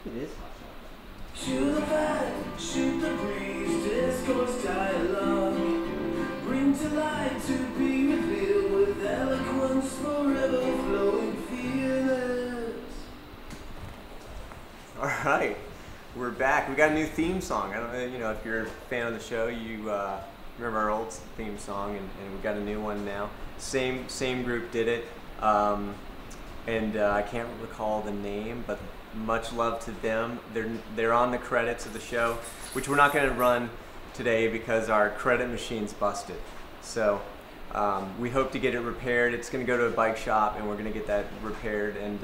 It is hot chocolate. Shoot the fight, shoot the breeze, discourse dialogue. Bring to light to be revealed with eloquence forever flowing fearless. All right, we're back. We got a new theme song. I don't know, you know, if you're a fan of the show, you remember our old theme song, and we got a new one now. Same group did it, and I can't recall the name, but much love to them. They're on the credits of the show, which we're not going to run today because our credit machine's busted. So we hope to get it repaired. It's going to go to a bike shop, and we're going to get that repaired, and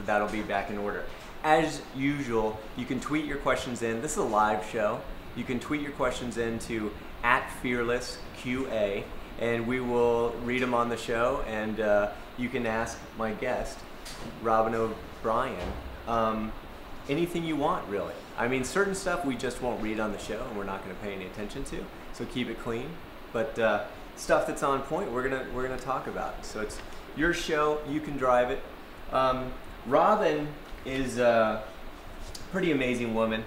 that'll be back in order. As usual, you can tweet your questions in. This is a live show. You can tweet your questions in to @FearlessQA, and we will read them on the show. And you can ask my guest, Robyn O'Brien, anything you want, really. I mean, certain stuff we just won't read on the show, and we're not going to pay any attention to. So keep it clean. But stuff that's on point, we're gonna talk about. So it's your show. You can drive it. Robyn is a pretty amazing woman,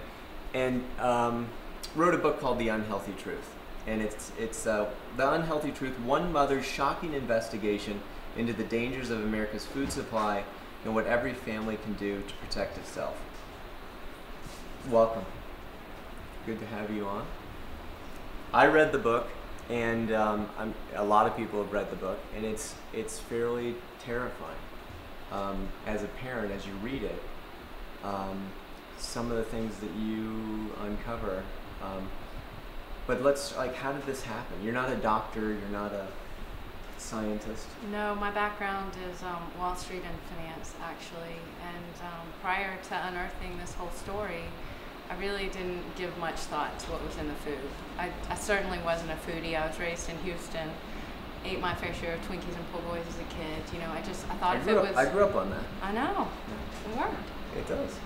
and wrote a book called The Unhealthy Truth. And it's The Unhealthy Truth, one mother's shocking investigation into the dangers of America's food supply and what every family can do to protect itself. Welcome. Good to have you on. I read the book, and a lot of people have read the book, and it's fairly terrifying. As a parent, as you read it, some of the things that you uncover. But how did this happen? You're not a doctor, you're not a scientist. No, my background is Wall Street and finance, actually. And prior to unearthing this whole story, I really didn't give much thought to what was in the food. I certainly wasn't a foodie. I was raised in Houston, ate my fair share of Twinkies and Po' Boys as a kid. You know, I thought if it was... I grew up on that. I know. It worked. It does.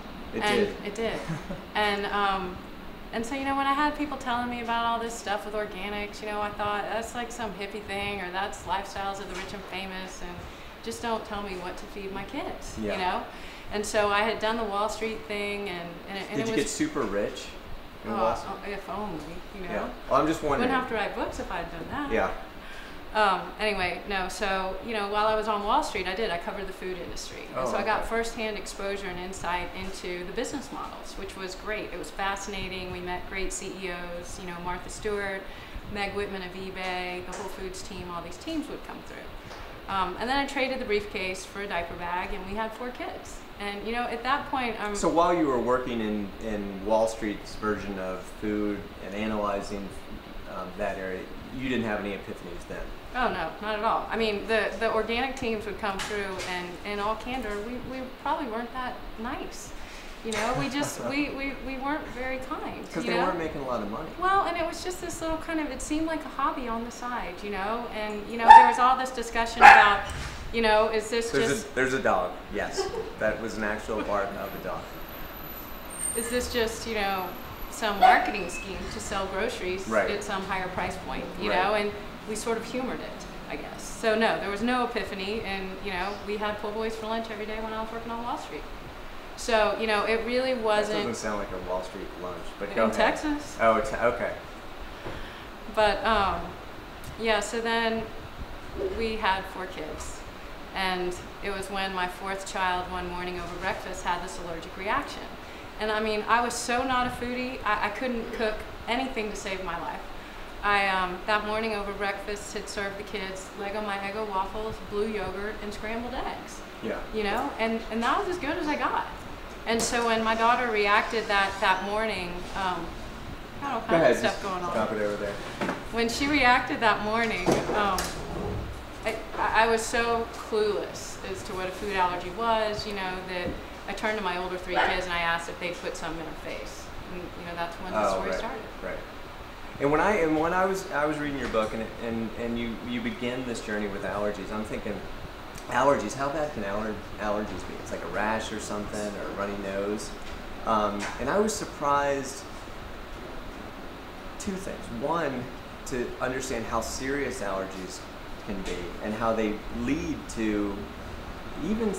It did. And so, you know, when I had people telling me about all this stuff with organics, you know, I thought that's like some hippie thing, or that's lifestyles of the rich and famous, and just don't tell me what to feed my kids, you know? And so I had done the Wall Street thing, and Did you get super rich in Wall Street? If only, you know? Yeah. Well, I'm just wondering. Wouldn't have to write books if I'd done that. Yeah. Anyway, no, so, you know, while I was on Wall Street, I covered the food industry. And so I got firsthand exposure and insight into the business models, which was great. It was fascinating. We met great CEOs, you know, Martha Stewart, Meg Whitman of eBay, the Whole Foods team, all these teams would come through. And then I traded the briefcase for a diaper bag, and we had 4 kids. And, you know, at that point, So while you were working in Wall Street's version of food and analyzing that area, you didn't have any epiphanies then? Oh, no, not at all. I mean, the organic teams would come through, and in all candor, we probably weren't that nice. You know, we just, we weren't very kind. Because they weren't making a lot of money. Well, and it was just this little kind of, it seemed like a hobby on the side, you know? And, you know, there was all this discussion about, you know, is this There's a dog, yes. That was an actual part of the dog. Is this just, you know, some marketing scheme to sell groceries at some higher price point, you know? And we sort of humored it, I guess. So no, there was no epiphany, and, you know, we had Po' Boys for lunch every day when I was working on Wall Street. So, you know, it really wasn't... That doesn't sound like a Wall Street lunch, but go ahead. In Texas. Oh, okay. But, yeah, so then we had 4 kids. And it was when my 4th child one morning over breakfast had this allergic reaction. And I mean, I was so not a foodie, I couldn't cook anything to save my life. I, that morning over breakfast, had served the kids Lego My Eggo waffles, blue yogurt, and scrambled eggs. Yeah. You know, and that was as good as I got. And so when my daughter reacted that morning, I don't know, stuff going on. Stop it over there. When she reacted that morning, I was so clueless as to what a food allergy was, you know, that I turned to my older 3 kids and I asked if they'd put some in her face. And, you know, that's when the story started. Right. And when I was reading your book, and you begin this journey with allergies, I'm thinking, allergies, how bad can allergies be? It's like a rash or something, or a runny nose. And I was surprised, 2 things. One, to understand how serious allergies can be, and how they lead to even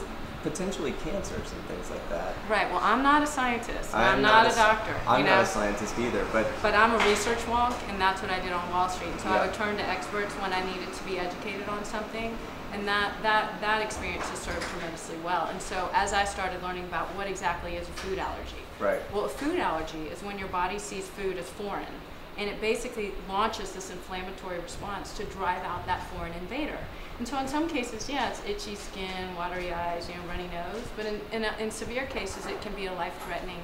potentially cancers and things like that. Right. Well, I'm not a scientist. I'm not a doctor. I'm not a scientist either, but I'm a research wonk, and that's what I did on Wall Street. So yeah. I would turn to experts when I needed to be educated on something, and that experience has served tremendously well. And so as I started learning about what exactly is a food allergy. Right. Well, a food allergy is when your body sees food as foreign, and it basically launches this inflammatory response to drive out that foreign invader. And so in some cases, yeah, it's itchy skin, watery eyes, runny nose, but in severe cases, it can be a life-threatening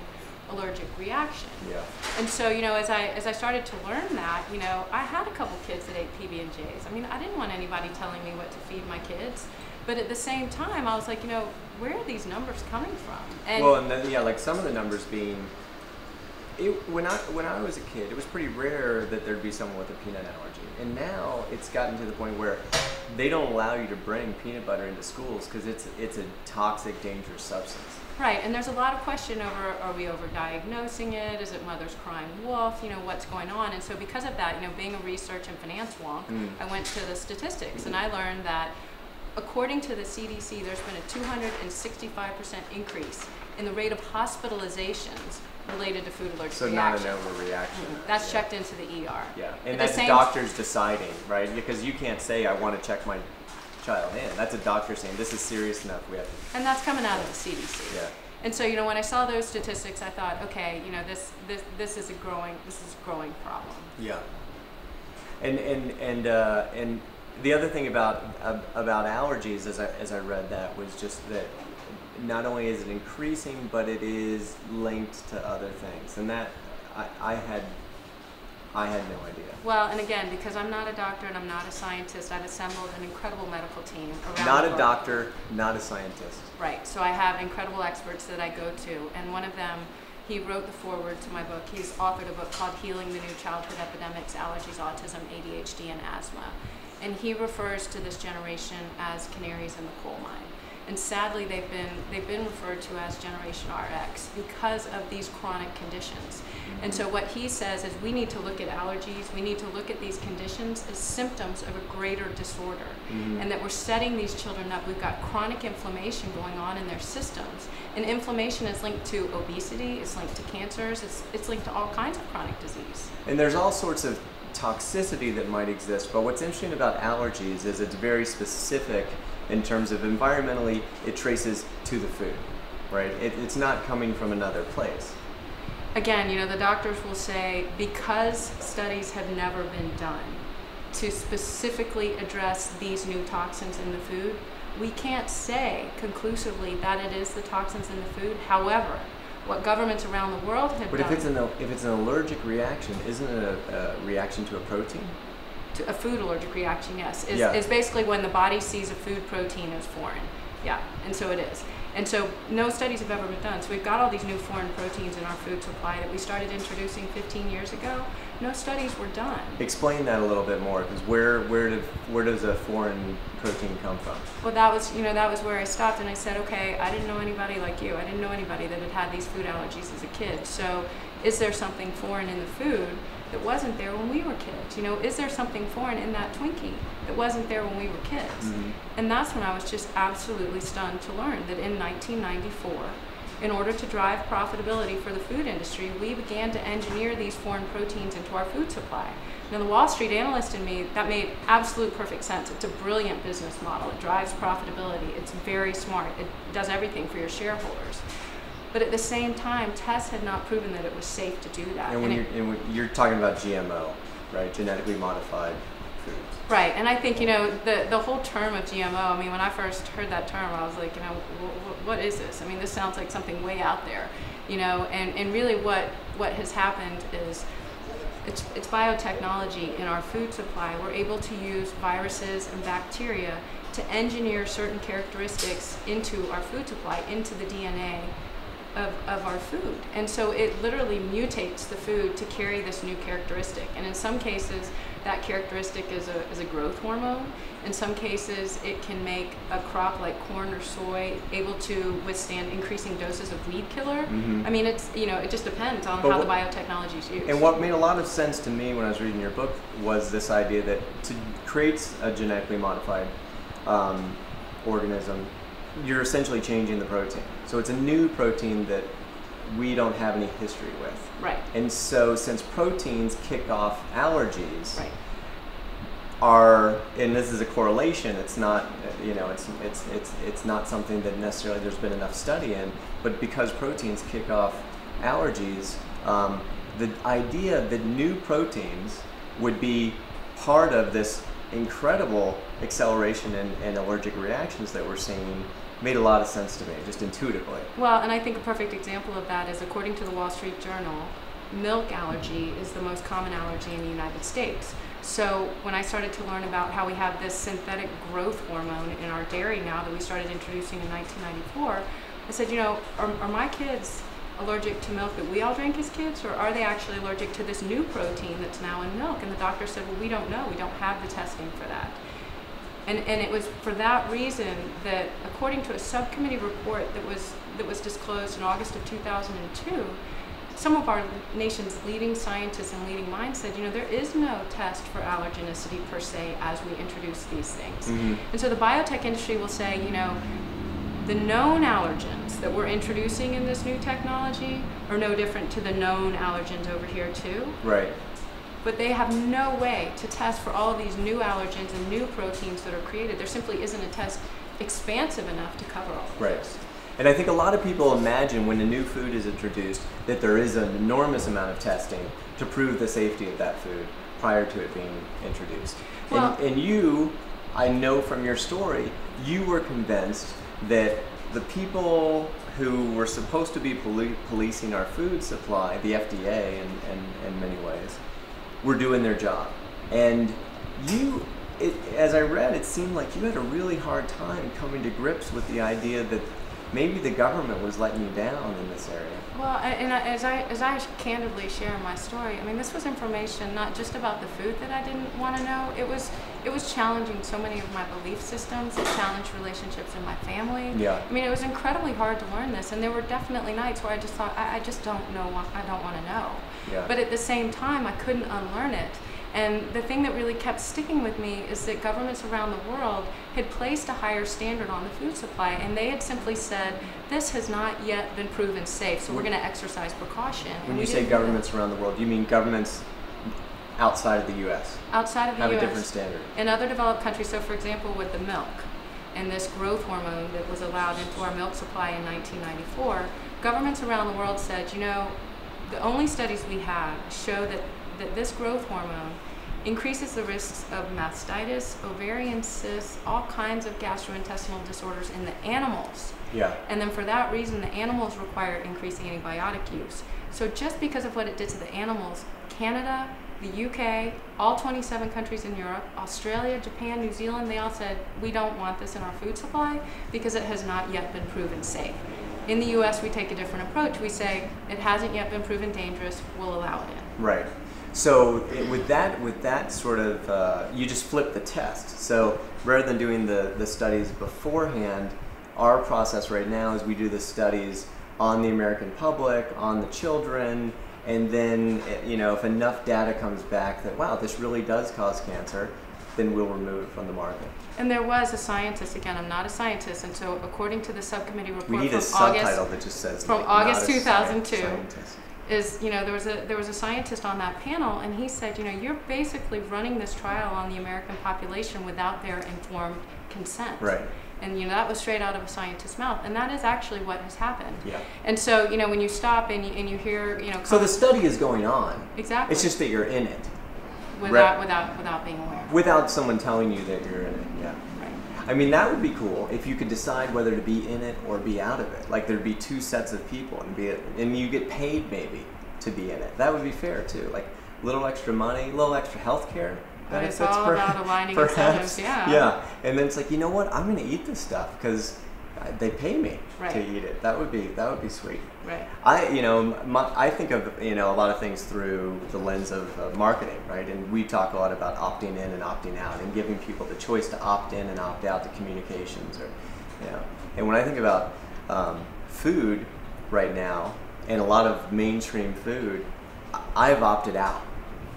allergic reaction. Yeah. And so, as I started to learn that, I had a couple kids that ate PB&Js. I mean, I didn't want anybody telling me what to feed my kids, but at the same time, I was like, where are these numbers coming from? And well, and then, yeah, like some of the numbers being, when I was a kid, it was pretty rare that there'd be someone with a peanut allergy. And now it's gotten to the point where they don't allow you to bring peanut butter into schools because it's a toxic, dangerous substance. Right, and there's a lot of question over, are we over-diagnosing it? Is it mother's crying wolf? What's going on? And so because of that, being a research and finance wonk, I went to the statistics, and I learned that according to the CDC, there's been a 265% increase in the rate of hospitalizations related to food allergic reaction. So not an overreaction. That's checked into the ER. Yeah, and that's doctors deciding, right? Because you can't say, I want to check my child in. That's a doctor saying, this is serious enough, we have to. And that's coming out of the CDC. Yeah. And so, when I saw those statistics, I thought, okay, this is a growing problem. Yeah. And the other thing about allergies, as I read that, was just that not only is it increasing, but it is linked to other things, and that I had no idea. Well, and again, because I'm not a doctor and I'm not a scientist, I've assembled an incredible medical team around Not the a world. doctor, not a scientist. Right. So I have incredible experts that I go to, and one of them, he wrote the foreword to my book. He's authored a book called Healing the New Childhood Epidemics, Allergies, Autism, ADHD, and Asthma. And he refers to this generation as canaries in the coal mine. And sadly, they've been referred to as Generation RX because of these chronic conditions. And so what he says is we need to look at allergies, we need to look at these conditions as symptoms of a greater disorder. And that we're setting these children up. We've got chronic inflammation going on in their systems. And inflammation is linked to obesity, it's linked to cancers, it's linked to all kinds of chronic disease. And there's all sorts of toxicity that might exist, but what's interesting about allergies is it's very specific in terms of environmentally, it traces to the food, right? It's not coming from another place. Again, the doctors will say, because studies have never been done to specifically address these new toxins in the food, we can't say conclusively that it is the toxins in the food. However, what governments around the world have done... But if it's an allergic reaction, isn't it a reaction to a protein? To a food allergic reaction, yes. Is basically when the body sees a food protein as foreign. Yeah, and so it is. And so no studies have ever been done. So we've got all these new foreign proteins in our food supply that we started introducing 15 years ago. No studies were done. Explain that a little bit more, because where does a foreign protein come from? Well, that was where I stopped, and I said, okay, I didn't know anybody like you. I didn't know anybody that had had these food allergies as a kid. So is there something foreign in the food that wasn't there when we were kids? Is there something foreign in that Twinkie that wasn't there when we were kids? And that's when I was just absolutely stunned to learn that in 1994, in order to drive profitability for the food industry, we began to engineer these foreign proteins into our food supply. Now, the Wall Street analyst in me, that made absolute perfect sense. It's a brilliant business model. It drives profitability. It's very smart. It does everything for your shareholders. But at the same time, tests had not proven that it was safe to do that. And when you're talking about GMO, right? Genetically modified foods. Right, and I think, the whole term of GMO, I mean, when I first heard that term, I was like, what is this? I mean, this sounds like something way out there, and really what has happened is it's biotechnology in our food supply. We're able to use viruses and bacteria to engineer certain characteristics into our food supply, into the DNA of our food. And so it literally mutates the food to carry this new characteristic. And in some cases, that characteristic is a growth hormone. In some cases, it can make a crop like corn or soy able to withstand increasing doses of weed killer. I mean, it just depends on how the biotechnology is used. And what made a lot of sense to me when I was reading your book was this idea that to create a genetically modified organism, you're essentially changing the protein. So it's a new protein that we don't have any history with. Right. And so since proteins kick off allergies, Right. and this is a correlation, it's not, it's not something that necessarily there's been enough study in, but because proteins kick off allergies, the idea that new proteins would be part of this incredible acceleration in allergic reactions that we're seeing made a lot of sense to me, just intuitively. Well, and I think a perfect example of that is, according to the Wall Street Journal, milk allergy is the most common allergy in the United States. So when I started to learn about how we have this synthetic growth hormone in our dairy now that we started introducing in 1994, I said, are my kids allergic to milk that we all drank as kids, or are they actually allergic to this new protein that's now in milk? And the doctor said, well, we don't know. We don't have the testing for that. And it was for that reason that, according to a subcommittee report that was disclosed in August of 2002, some of our nation's leading scientists and leading minds said, there is no test for allergenicity per se as we introduce these things. Mm-hmm. And so the biotech industry will say, the known allergens that we're introducing in this new technology are no different to the known allergens over here too. Right. But they have no way to test for all of these new allergens and new proteins that are created. There simply isn't a test expansive enough to cover all of Right. this. And I think a lot of people imagine when a new food is introduced that there is an enormous amount of testing to prove the safety of that food prior to it being introduced. Well, and you, I know from your story, you were convinced that the people who were supposed to be policing our food supply, the FDA in many ways, were doing their job. And as I read, it seemed like you had a really hard time coming to grips with the idea that maybe the government was letting you down in this area. Well, and as I candidly share my story, this was information not just about the food that I didn't want to know. It was challenging so many of my belief systems. It challenged relationships in my family. Yeah. It was incredibly hard to learn this, and there were definitely nights where I just thought, I just don't know. I don't want to know. Yeah. But at the same time, I couldn't unlearn it. And the thing that really kept sticking with me is that governments around the world had placed a higher standard on the food supply, and they had simply said, this has not yet been proven safe, so we're going to exercise precaution. When you say governments around the world, you mean governments outside of the U.S.? Outside of the have U.S. a different standard. In other developed countries, so for example with the milk and this growth hormone that was allowed into our milk supply in 1994, governments around the world said, the only studies we have show that this growth hormone increases the risks of mastitis, ovarian cysts, all kinds of gastrointestinal disorders in the animals. Yeah. And then for that reason, the animals require increasing antibiotic use. So just because of what it did to the animals, Canada, the UK, all 27 countries in Europe, Australia, Japan, New Zealand, they all said, we don't want this in our food supply because it has not yet been proven safe. In the US, we take a different approach. We say, it hasn't yet been proven dangerous, we'll allow it in. Right. So with that sort of, you just flip the test. So rather than doing the studies beforehand, our process right now is we do the studies on the American public, on the children, and then if enough data comes back that, wow, this really does cause cancer, then we'll remove it from the market. And there was a scientist, again, I'm not a scientist, and so according to the subcommittee report we need a subtitle that just says from August 2002, scientist. there was a scientist on that panel, and he said, you're basically running this trial on the American population without their informed consent. Right. And that was straight out of a scientist's mouth, and that is actually what has happened. Yeah. And so when you stop and you hear so the study is going on. Exactly. It's just that you're in it. Without being aware. Without someone telling you that you're in it. Yeah. Right. That would be cool if you could decide whether to be in it or be out of it. Like there'd be two sets of people and you get paid maybe to be in it. That would be fair too. Like little extra money, little extra health care. But it's all about aligning incentives, yeah. Yeah, and then it's like, you know what? I'm going to eat this stuff because they pay me to eat it. That would be sweet. Right. I think of a lot of things through the lens of marketing, right? And we talk a lot about opting in and opting out and giving people the choice to opt in and opt out to communications, And when I think about food right now and a lot of mainstream food, I've opted out.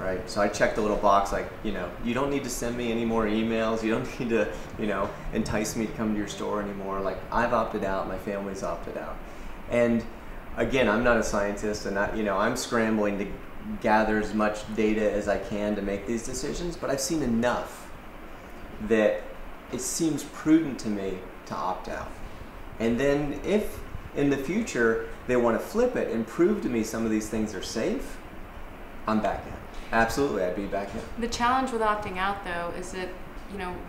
right? So I checked a little box like, you don't need to send me any more emails. You don't need to, entice me to come to your store anymore. Like, I've opted out, my family's opted out. And again, I'm not a scientist, and I'm scrambling to gather as much data as I can to make these decisions, but I've seen enough that it seems prudent to me to opt out. And then if in the future they want to flip it and prove to me some of these things are safe, I'm back in. Absolutely, I'd be back in. The challenge with opting out, though, is that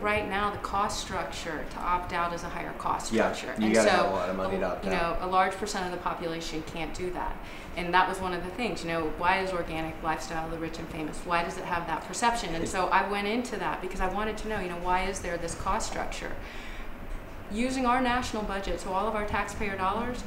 right now the cost structure to opt out is a higher cost structure. Yeah, you gotta have a lot of money to opt out. A large percent of the population can't do that. And that was one of the things, why is organic lifestyle the rich and famous? Why does it have that perception? And so I went into that because I wanted to know, why is there this cost structure? Using our national budget, so all of our taxpayer dollars,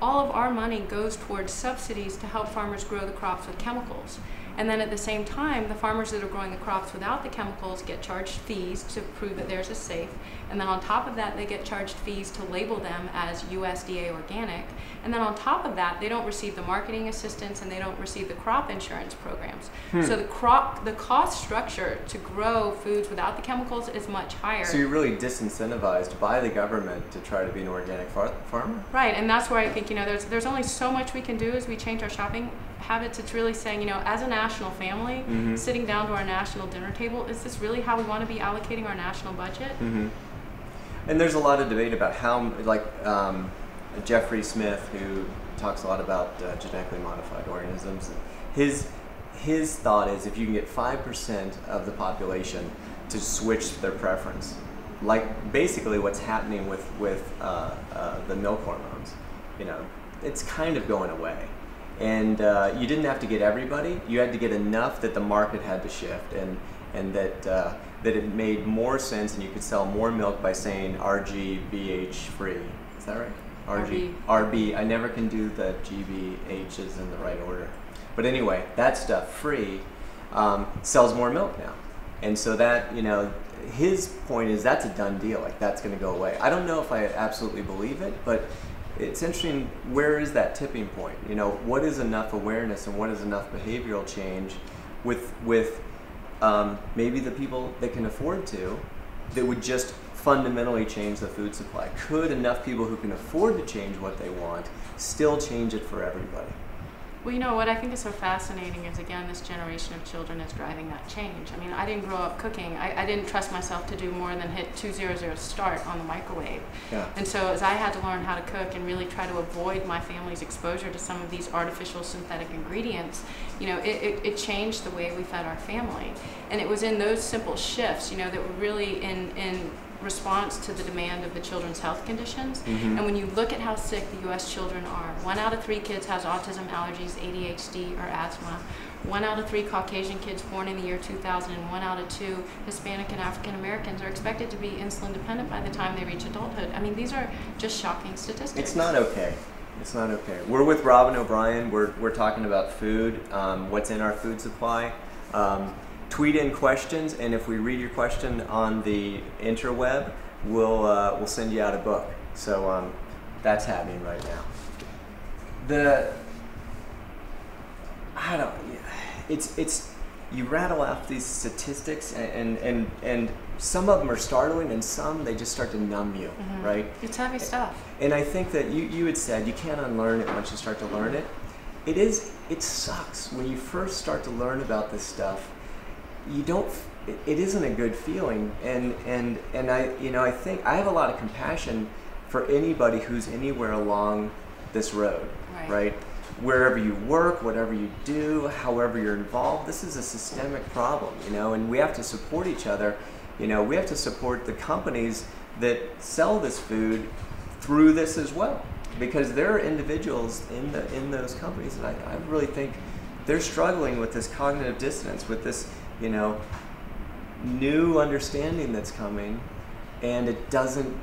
all of our money goes towards subsidies to help farmers grow the crops with chemicals. And then at the same time, the farmers that are growing the crops without the chemicals get charged fees to prove that theirs is safe. And then on top of that, they get charged fees to label them as USDA organic. And then on top of that, they don't receive the marketing assistance and they don't receive the crop insurance programs. So the cost structure to grow foods without the chemicals is much higher. So you're really disincentivized by the government to try to be an organic farmer? Right, and that's where I think, there's only so much we can do as we change our shopping habits. It's really saying, as a national family, sitting down to our national dinner table, is this really how we want to be allocating our national budget? And there's a lot of debate about how, like Jeffrey Smith, who talks a lot about genetically modified organisms, his thought is if you can get 5% of the population to switch their preference, like basically what's happening with the milk hormones, it's kind of going away. And you didn't have to get everybody. You had to get enough that the market had to shift, and that it made more sense, and you could sell more milk by saying RGBH free. Is that right? RB. I never can do the GBHs in the right order. But anyway, that stuff free sells more milk now, and so that his point is that's a done deal. Like, that's going to go away. I don't know if I absolutely believe it, but it's interesting, where is that tipping point? What is enough awareness and what is enough behavioral change with maybe the people that can afford to, that would just fundamentally change the food supply? Could enough people who can afford to change what they want still change it for everybody? Well, what I think is so fascinating is, again, this generation of children is driving that change. I mean, I didn't grow up cooking. I didn't trust myself to do more than hit 200 start on the microwave. Yeah. And so as I had to learn how to cook and really try to avoid my family's exposure to some of these artificial synthetic ingredients, it changed the way we fed our family. And it was in those simple shifts, that were really in response to the demand of the children's health conditions. And when you look at how sick the U.S. children are, 1 out of 3 kids has autism, allergies, ADHD, or asthma. 1 out of 3 Caucasian kids born in the year 2000 and 1 out of 2 Hispanic and African Americans are expected to be insulin dependent by the time they reach adulthood. I mean, these are just shocking statistics. It's not okay. It's not okay. We're with Robyn O'Brien. We're talking about food, what's in our food supply. Tweet in questions, and if we read your question on the interweb, we'll send you out a book. So that's happening right now. It's you rattle off these statistics, and some of them are startling, and some they just start to numb you, right? It's heavy stuff. And I think that you had said you can't unlearn it once you start to learn it. It sucks when you first start to learn about this stuff. It isn't a good feeling, and I think I have a lot of compassion for anybody who's anywhere along this road, right? Wherever you work, whatever you do, however you're involved, this is a systemic problem, and we have to support each other. We have to support the companies that sell this food through this as well, because there are individuals in those companies, and I really think they're struggling with this cognitive dissonance, with this new understanding that's coming, and it doesn't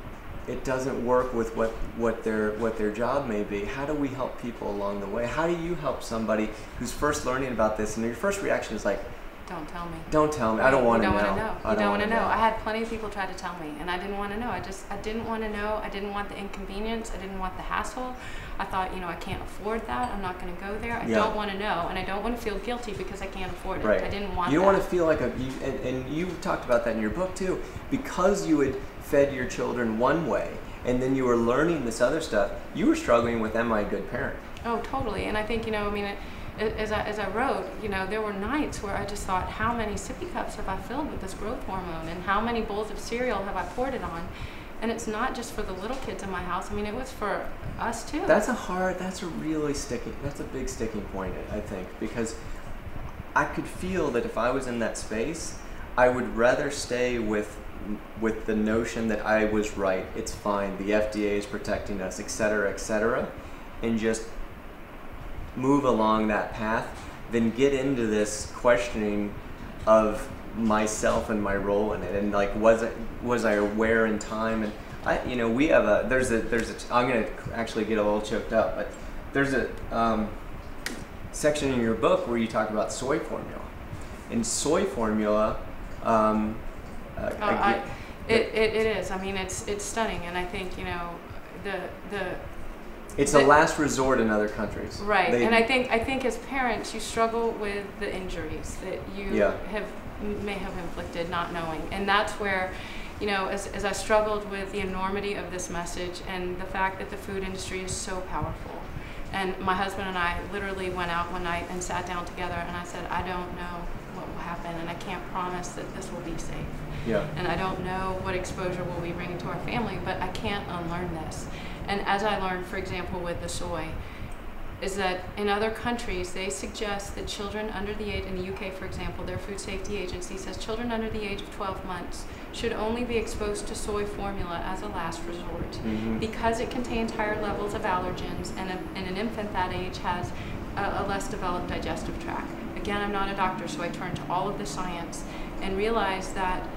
work with what their job may be. How do we help people along the way? How do you help somebody who's first learning about this, and your first reaction is like, Don't tell me. Don't tell me. I don't want to know. You don't want to know. You don't want to know. know. I had plenty of people try to tell me, and I didn't want to know. I didn't want to know. I didn't want the inconvenience. I didn't want the hassle. I thought, I can't afford that. I'm not going to go there. I don't want to know, and I don't want to feel guilty because I can't afford it. Right. I didn't want. You don't that. want to feel like and you talked about that in your book too, because you had fed your children one way, and then you were learning this other stuff. You were struggling with, am I a good parent? Oh, totally. And I think, as I wrote, there were nights where I just thought, how many sippy cups have I filled with this growth hormone, and how many bowls of cereal have I poured it on? And it's not just for the little kids in my house. It was for us too. That's a big sticking point, I think, because I could feel that if I was in that space, I would rather stay with the notion that I was right, it's fine, the FDA is protecting us, et cetera, and just move along that path than get into this questioning of myself and my role in it, and like was I aware in time. And we have I'm gonna actually get a little choked up, but there's a section in your book where you talk about soy formula. In soy formula, it is. It's stunning, and I think it's a last resort in other countries. Right, and I think as parents, you struggle with the injuries that you may have inflicted not knowing, and that's where, as I struggled with the enormity of this message and the fact that the food industry is so powerful. And my husband and I literally went out one night and sat down together, and I said, I don't know what will happen, and I can't promise that this will be safe. Yeah. And I don't know what exposure will we bring into our family, but I can't unlearn this. And as I learned, for example, with the soy, is that in other countries, they suggest that children under the age, in the UK, for example, their food safety agency says children under the age of 12 months should only be exposed to soy formula as a last resort, because it contains higher levels of allergens, and an infant that age has a less developed digestive tract. Again, I'm not a doctor, so I turned to all of the science and realized that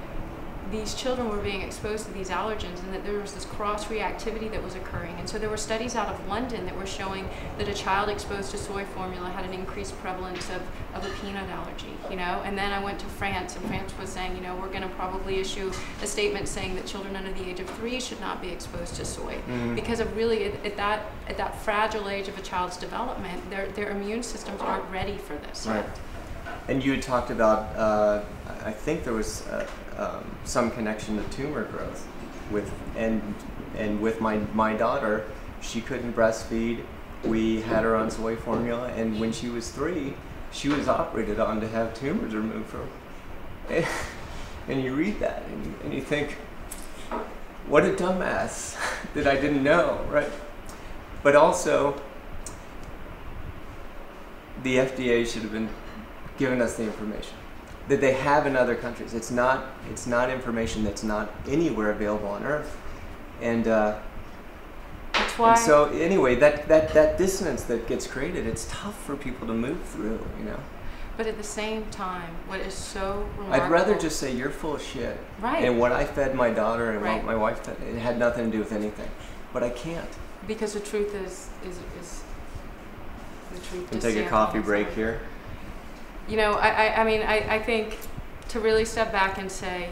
these children were being exposed to these allergens, and that there was this cross-reactivity that was occurring. And so there were studies out of London that were showing that a child exposed to soy formula had an increased prevalence of a peanut allergy, And then I went to France, and France was saying, we're going to probably issue a statement saying that children under the age of 3 should not be exposed to soy, because of really at that fragile age of a child's development, their immune systems aren't ready for this. Right. And you had talked about, I think there was some connection to tumor growth with my daughter. She couldn't breastfeed. We had her on soy formula, and when she was 3, she was operated on to have tumors removed from her. And you read that and you think, what a dumbass that I didn't know, right? But also, the FDA should have been giving us the information that they have in other countries. It's not information that's not anywhere available on Earth, and that's why. And so anyway, that dissonance that gets created, it's tough for people to move through, But at the same time, what is so remarkable, I'd rather just say you're full of shit. Right. And what I fed my daughter and right. what my wife fed, it had nothing to do with anything. But I can't. Because the truth is the truth. Can we take a coffee break here? I think to really step back and say,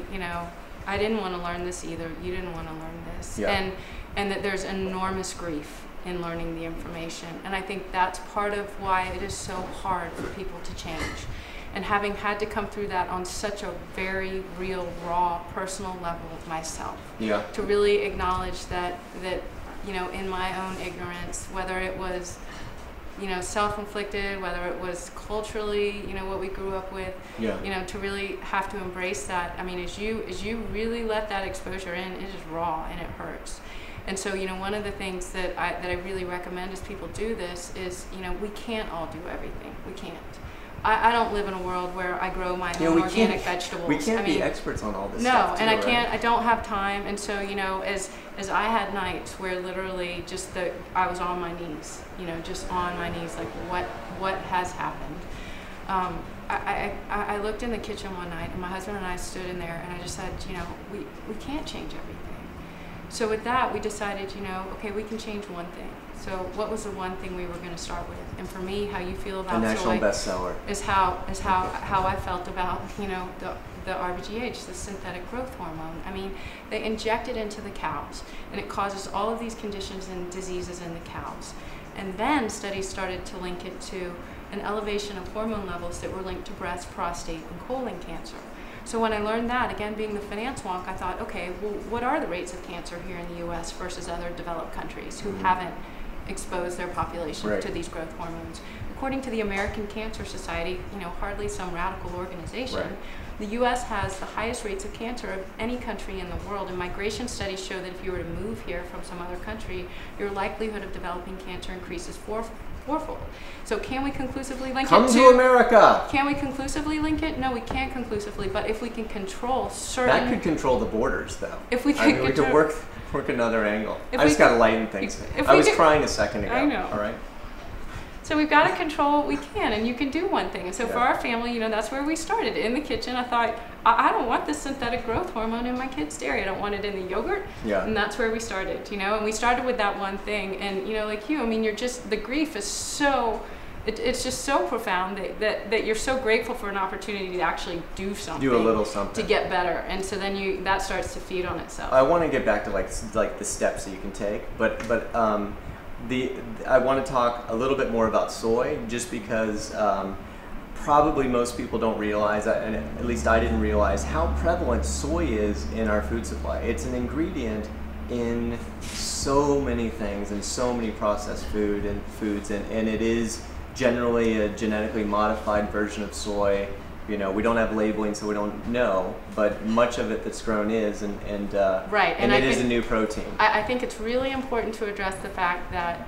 I didn't want to learn this either. You didn't want to learn this. Yeah. And that there's enormous grief in learning the information. And I think that's part of why it is so hard for people to change. And having had to come through that on such a very real, raw, personal level myself. Yeah. To really acknowledge that in my own ignorance, whether it was self-inflicted, whether it was culturally, what we grew up with, to really have to embrace that. As you really let that exposure in, it is raw and it hurts. And so, one of the things that I really recommend as people do this is, we can't all do everything. We can't. I don't live in a world where I grow my own organic vegetables. We can't be experts on all this stuff. No, and I can't. I don't have time. And so, as I had nights where literally just I was on my knees, just on my knees, like what has happened. I looked in the kitchen one night, and my husband and I stood in there, and I just said, we can't change everything. So with that, we decided, okay, we can change one thing. So what was the one thing we were going to start with? And for me, how you feel about a national soy bestseller is how I felt about the RBGH, the synthetic growth hormone. I mean, they inject it into the cows, and it causes all of these conditions and diseases in the cows. And then studies started to link it to an elevation of hormone levels that were linked to breast, prostate, and colon cancer. So when I learned that, again, being the finance wonk, I thought, okay, well, what are the rates of cancer here in the U.S. versus other developed countries who haven't exposed their population to these growth hormones? According to the American Cancer Society, hardly some radical organization, the U.S. has the highest rates of cancer of any country in the world, and migration studies show that if you were to move here from some other country, your likelihood of developing cancer increases fourfold. So can we conclusively link it to... Come to America! Can we conclusively link it? No, we can't conclusively, but if we can control certain... That could control the borders, though. If we we could work another angle. I just got to lighten things. I was crying a second ago. I know. All right? So we've got to control what we can, and you can do one thing. And so for our family, that's where we started. In the kitchen, I thought, I don't want this synthetic growth hormone in my kids' dairy. I don't want it in the yogurt. Yeah. And that's where we started, and we started with that one thing. And, like you, I mean, the grief is so, it's just so profound that you're so grateful for an opportunity to actually do something. Do a little something. To get better. And so then that starts to feed on itself. I want to get back to like the steps that you can take, but I want to talk a little bit more about soy, just because probably most people don't realize, and at least I didn't realize, how prevalent soy is in our food supply. It's an ingredient in so many things, and so many processed foods, and it is generally a genetically modified version of soy. We don't have labeling, so we don't know, but much of it that's grown is, and it is a new protein. I think it's really important to address the fact that,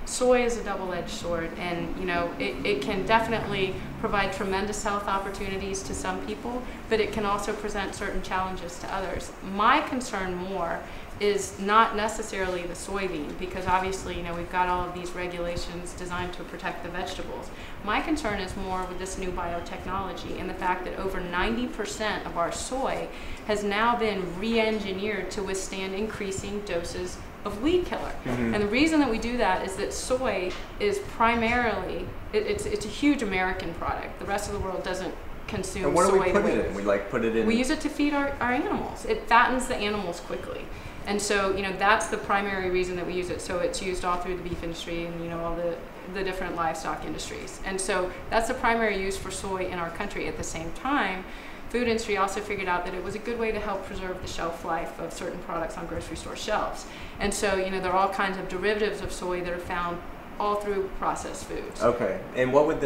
soy is a double-edged sword, and, it can definitely provide tremendous health opportunities to some people, but it can also present certain challenges to others. My concern more is not necessarily the soybean, because obviously, we've got all of these regulations designed to protect the vegetables. My concern is more with this new biotechnology and the fact that over 90% of our soy has now been re-engineered to withstand increasing doses of weed killer. And the reason that we do that is that soy is primarily, it's a huge American product. The rest of the world doesn't consume soy. And what do we put it in? We put it in... We use it to feed our animals. It fattens the animals quickly. And so, that's the primary reason that we use it. So it's used all through the beef industry and, all the different livestock industries. And so that's the primary use for soy in our country. At the same time, food industry also figured out that it was a good way to help preserve the shelf life of certain products on grocery store shelves. And so, there are all kinds of derivatives of soy that are found all through processed foods. Okay, and what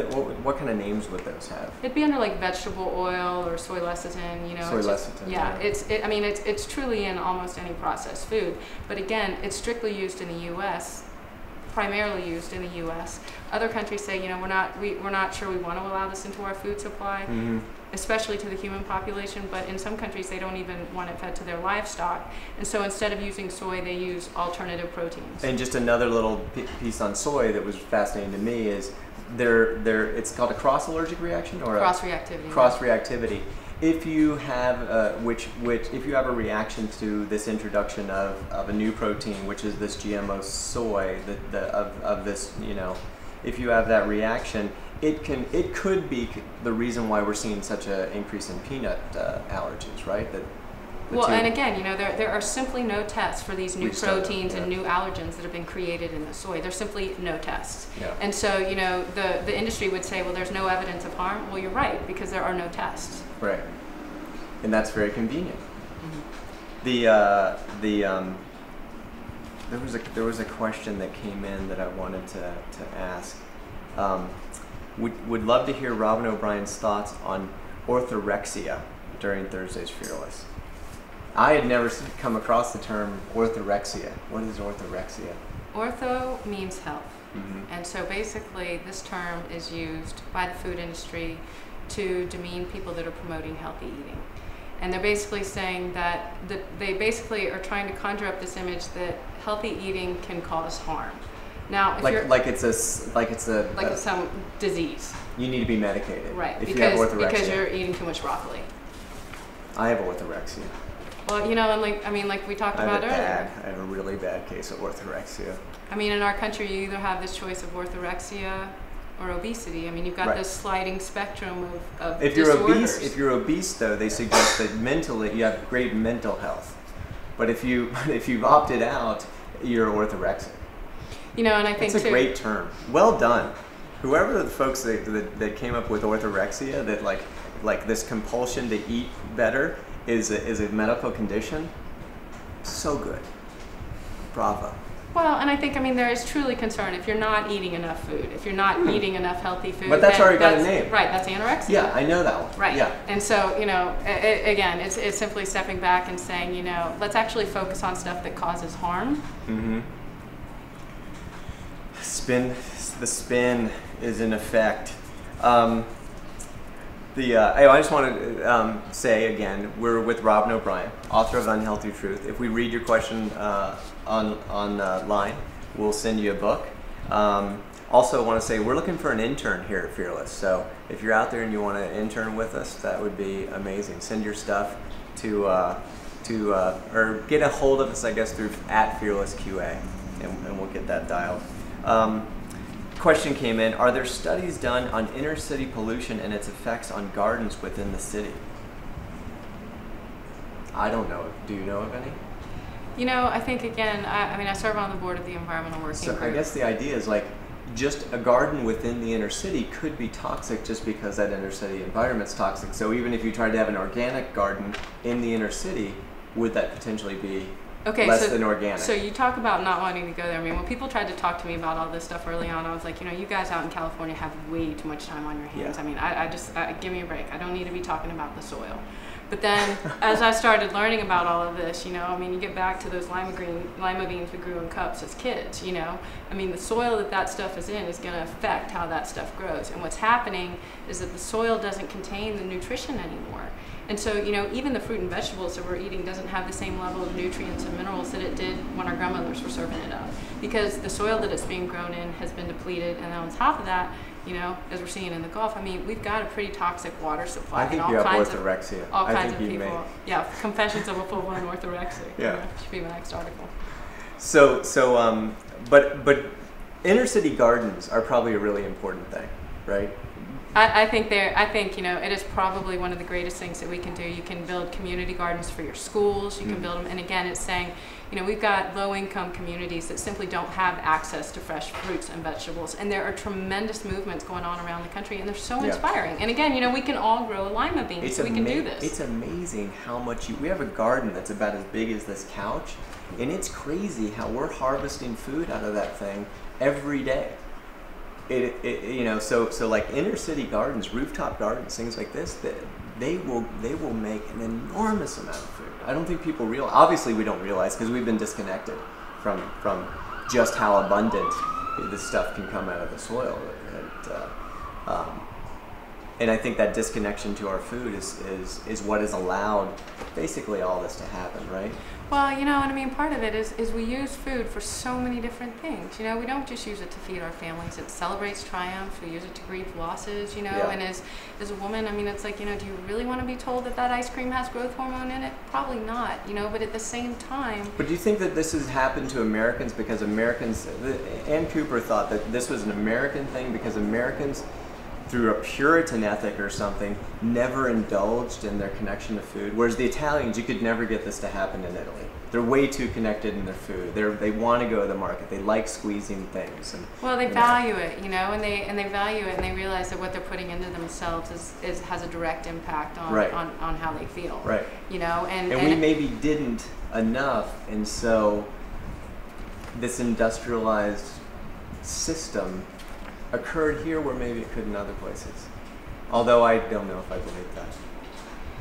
kind of names would those have? It'd be under like vegetable oil or soy lecithin. Soy lecithin. Yeah, it's truly in almost any processed food. But again, it's strictly used in the U.S. Primarily used in the U.S. Other countries say, we're not sure we want to allow this into our food supply, especially to the human population. But in some countries, they don't even want it fed to their livestock, and so instead of using soy, they use alternative proteins. And just another little piece on soy that was fascinating to me is it's called a cross-allergic reaction, or cross-reactivity. Cross-reactivity. If you have if you have a reaction to this introduction of a new protein, which is this GMO soy, of this, if you have that reaction, it could be the reason why we're seeing such an increase in peanut allergies, right? And again, there are simply no tests for these new proteins and new allergens that have been created in the soy. There's simply no tests. Yeah. And so, the industry would say, well, there's no evidence of harm. Well, you're right, because there are no tests. Right. And that's very convenient. There was a question that came in that I wanted to ask. Would love to hear Robyn O'Brien's thoughts on orthorexia during Thursday's Fearless. I had never come across the term orthorexia. What is orthorexia? Ortho means health. And so basically this term is used by the food industry to demean people that are promoting healthy eating. And they're basically saying that they basically are trying to conjure up this image that healthy eating can cause harm. Now, if it's some disease. You need to be medicated. Right, if you have orthorexia. because you're eating too much broccoli. I have orthorexia. Well, you know, and like we talked about earlier. I have a really bad case of orthorexia. I mean, in our country, you either have this choice of orthorexia or obesity. I mean, you've got this sliding spectrum of if disorders. If you're obese, though, they suggest that mentally you have great mental health. But if you've opted out, you're orthorexic. You know, and I think it's a great term. Well done. Whoever the folks that came up with orthorexia, that like this compulsion to eat better is a medical condition. So good. Bravo. Well, and I think, I mean, there is truly concern if you're not eating enough food, if you're not eating enough healthy food. But that's already got a name. Right, that's anorexia. Yeah, I know that one. Right. Yeah. And so, you know, again, it's simply stepping back and saying, you know, let's actually focus on stuff that causes harm. Mm-hmm. The spin is in effect. I just want to say again, we're with Robyn O'Brien, author of Unhealthy Truth. If we read your question online, we'll send you a book. Also, want to say we're looking for an intern here at Fearless. So if you're out there and you want to intern with us, that would be amazing. Send your stuff to or get a hold of us, I guess, through @FearlessQA, and we'll get that dialed. Question came in: are there studies done on inner city pollution and its effects on gardens within the city? I don't know. Do you know of any? You know, I think, again, I mean, I serve on the board of the Environmental Working Group. So I guess the idea is like just a garden within the inner city could be toxic just because that inner city environment's toxic. So even if you tried to have an organic garden in the inner city, would that potentially be less than organic? So you talk about not wanting to go there. I mean, when people tried to talk to me about all this stuff early on, I was like, you know, you guys out in California have way too much time on your hands. Yeah. I mean, I just give me a break. I don't need to be talking about the soil. But then, as I started learning about all of this, you know, I mean, you get back to those lima beans we grew in cups as kids, you know. I mean, the soil that stuff is in is going to affect how that stuff grows. And what's happening is that the soil doesn't contain the nutrition anymore. And so, you know, even the fruit and vegetables that we're eating doesn't have the same level of nutrients and minerals that it did when our grandmothers were serving it up. Because the soil that it's being grown in has been depleted, and then on top of that, you know, as we're seeing in the Gulf, I mean, we've got a pretty toxic water supply. I think you have orthorexia. All kinds of people. Yeah, confessions of a full-blown orthorexia. Yeah. Should be my next article. But inner city gardens are probably a really important thing, right? I think, you know, it is probably one of the greatest things that we can do. You can build community gardens for your schools. You can build them. And again, it's saying, you know, we've got low-income communities that simply don't have access to fresh fruits and vegetables. And there are tremendous movements going on around the country, and they're so inspiring. And again, you know, we can all grow lima beans, so we can do this. It's amazing how much we have a garden that's about as big as this couch, and it's crazy how we're harvesting food out of that thing every day. You know, so like inner city gardens, rooftop gardens, things like this, that they will make an enormous amount of food. I don't think people realize. Obviously, we don't realize because we've been disconnected from just how abundant this stuff can come out of the soil. And I think that disconnection to our food is what has allowed basically all this to happen, right? Well, you know, and I mean, part of it is we use food for so many different things. You know, we don't just use it to feed our families. It celebrates triumphs. We use it to grieve losses, you know. Yeah. And as a woman, I mean, it's like, you know, do you really want to be told that ice cream has growth hormone in it? Probably not, you know, but at the same time. But do you think that this has happened to Americans because Americans, Ann Cooper thought that this was an American thing because Americans, through a Puritan ethic or something, never indulged in their connection to food. Whereas the Italians, you could never get this to happen in Italy. They're way too connected in their food. They want to go to the market. They like squeezing things. And, well, they value it, you know, and they value it, and they realize that what they're putting into themselves has a direct impact on how they feel. Right. You know, and we maybe didn't enough, and so this industrialized system occurred here where maybe it could in other places. Although I don't know if I believe that.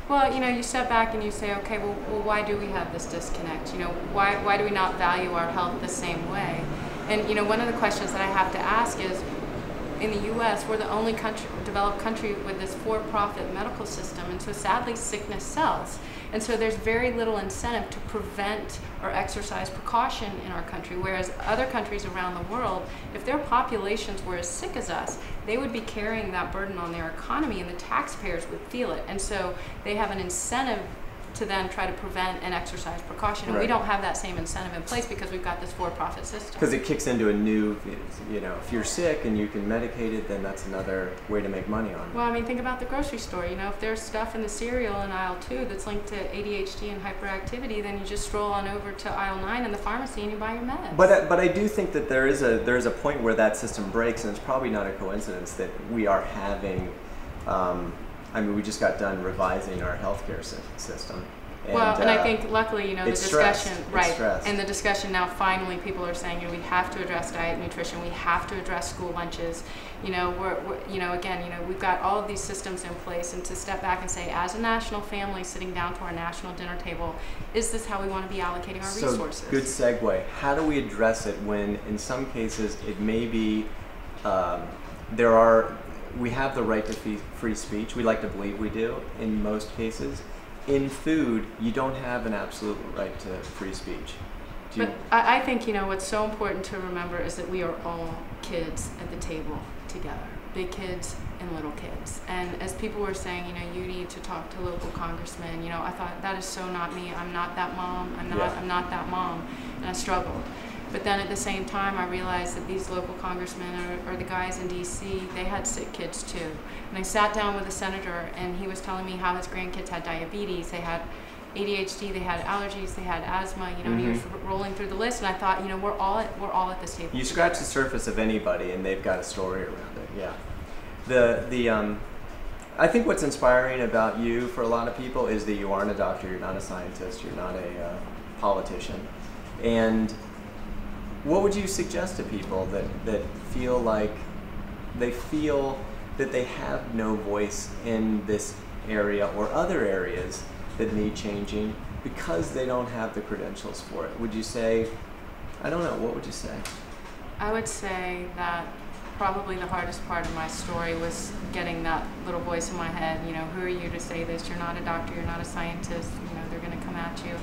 Well, you know, you step back and you say, okay, well, why do we have this disconnect? You know, why do we not value our health the same way? And, you know, one of the questions that I have to ask is, in the U.S., we're the only developed country with this for-profit medical system, and so sadly, sickness sells. And so there's very little incentive to prevent or exercise precaution in our country, whereas other countries around the world, if their populations were as sick as us, they would be carrying that burden on their economy, and the taxpayers would feel it. And so they have an incentive to then try to prevent and exercise precaution. And we don't have that same incentive in place because we've got this for-profit system. Because it kicks into a new, if you're sick and you can medicate it, then that's another way to make money on it. Well, I mean, think about the grocery store. If there's stuff in the cereal in aisle 2 that's linked to ADHD and hyperactivity, then you just stroll on over to aisle 9 in the pharmacy and you buy your meds. But I do think that there is a point where that system breaks, and it's probably not a coincidence that we are having. We just got done revising our healthcare system. And I think luckily, the discussion, right? And the discussion now, finally, people are saying, we have to address diet and nutrition. We have to address school lunches. We've got all of these systems in place, and to step back and say, as a national family sitting down to our national dinner table, is this how we want to be allocating our resources? Good segue. How do we address it when, in some cases, it may be we have the right to free speech. We like to believe we do in most cases. In food, you don't have an absolute right to free speech. But I think, what's so important to remember is that we are all kids at the table together, big kids and little kids. And as people were saying, you need to talk to local congressmen, I thought, that is so not me. I'm not that mom. I'm not that mom. And I struggled. But then at the same time, I realized that these local congressmen or the guys in D.C., they had sick kids too. And I sat down with a senator, and he was telling me how his grandkids had diabetes, they had ADHD, they had allergies, they had asthma, and he was rolling through the list. And I thought, we're all at this table. You scratch the surface of anybody, and they've got a story around it. Yeah. I think what's inspiring about you for a lot of people is that you aren't a doctor, you're not a scientist, you're not a politician, and what would you suggest to people that feel like they feel that they have no voice in this area or other areas that need changing because they don't have the credentials for it? Would you say, I don't know, what would you say? I would say that probably the hardest part of my story was getting that little voice in my head, who are you to say this? You're not a doctor, you're not a scientist, they're going to come at you.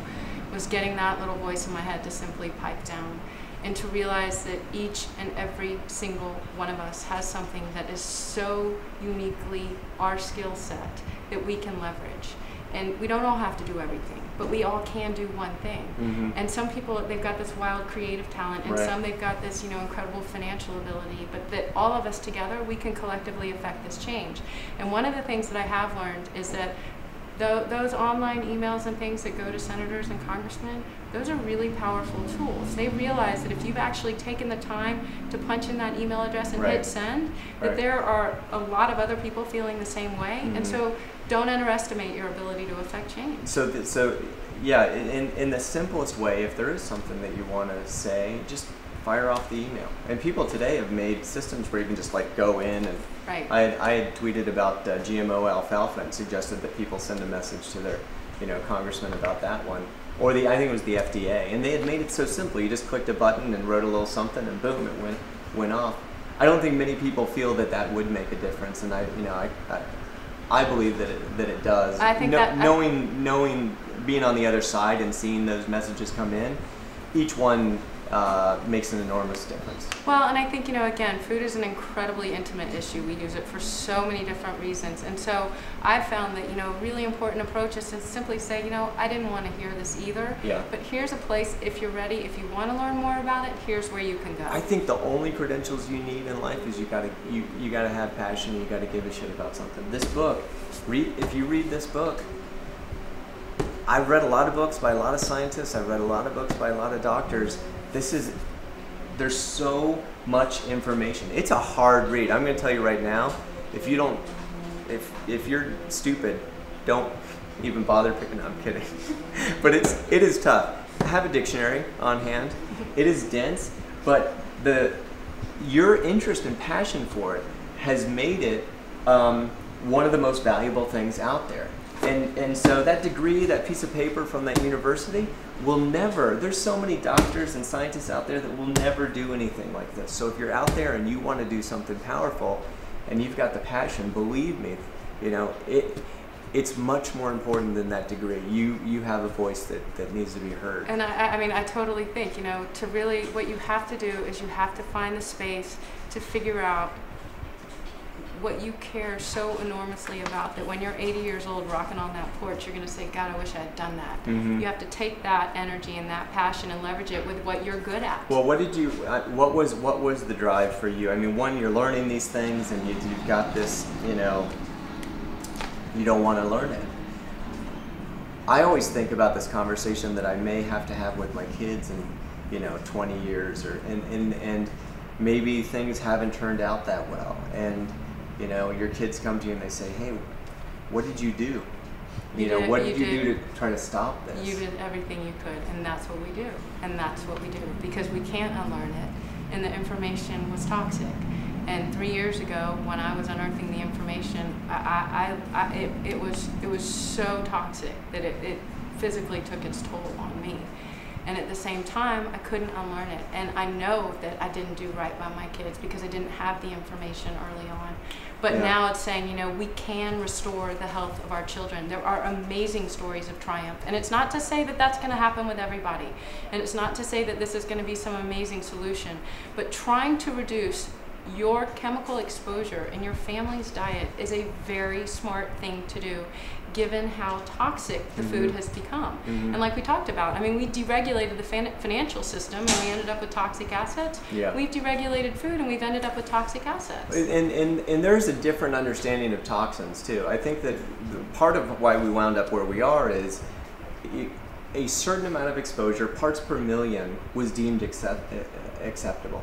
Was getting that little voice in my head to simply pipe down. And to realize that each and every single one of us has something that is so uniquely our skill set that we can leverage. And we don't all have to do everything, but we all can do one thing. And some people, they've got this wild creative talent, and some they've got this, incredible financial ability, but that all of us together, we can collectively affect this change. And one of the things that I have learned is that those online emails and things that go to senators and congressmen, those are really powerful tools. They realize that if you've actually taken the time to punch in that email address and hit send, that there are a lot of other people feeling the same way. And so don't underestimate your ability to affect change. So yeah, in the simplest way, if there is something that you want to say, just fire off the email. And people today have made systems where you can just go in and I had tweeted about GMO alfalfa and suggested that people send a message to their congressman about that one. Or I think it was the FDA, and they had made it so simple. You just clicked a button and wrote a little something, and boom, it went off. I don't think many people feel that would make a difference, and I believe that it does. I think knowing being on the other side and seeing those messages come in, each one makes an enormous difference. Well, and I think, again, food is an incredibly intimate issue. We use it for so many different reasons. And so I've found that, a really important approach is to simply say, I didn't want to hear this either. Yeah. But here's a place, if you're ready, if you want to learn more about it, here's where you can go. I think the only credentials you need in life is you gotta have passion, you gotta give a shit about something. This book, if you read this book, I've read a lot of books by a lot of scientists, I've read a lot of books by a lot of doctors. There's so much information. It's a hard read. I'm going to tell you right now, if you're stupid, don't even bother picking up. I'm kidding. But it is tough. Have a dictionary on hand. It is dense, but your interest and passion for it has made it one of the most valuable things out there. And so that degree, that piece of paper from that university will never, there's so many doctors and scientists out there that will never do anything like this. So if you're out there and you want to do something powerful and you've got the passion, believe me, it's much more important than that degree. You have a voice that needs to be heard. And I totally think, to really, what you have to do is you have to find the space to figure out what you care so enormously about that when you're 80 years old rocking on that porch, you're going to say, God, I wish I had done that. Mm-hmm. You have to take that energy and that passion and leverage it with what you're good at. Well, what was the drive for you? I mean, one, you're learning these things, and you've got this, you don't want to learn it. I always think about this conversation that I may have to have with my kids in 20 years, and maybe things haven't turned out that well, and your kids come to you and they say, hey, what did you do? What did you do to try to stop this? You did everything you could, and that's what we do. And that's what we do, because we can't unlearn it. And the information was toxic. And 3 years ago, when I was unearthing the information, it was so toxic that it physically took its toll on me. And at the same time, I couldn't unlearn it. And I know that I didn't do right by my kids because I didn't have the information early on. But now it's saying, we can restore the health of our children. There are amazing stories of triumph. And it's not to say that that's going to happen with everybody. And it's not to say that this is going to be some amazing solution. But trying to reduce your chemical exposure in your family's diet is a very smart thing to do, given how toxic the food has become. And like we talked about, we deregulated the financial system and we ended up with toxic assets. We've deregulated food and we've ended up with toxic assets. And there's a different understanding of toxins too. I think that part of why we wound up where we are is a certain amount of exposure, parts per million, was deemed acceptable.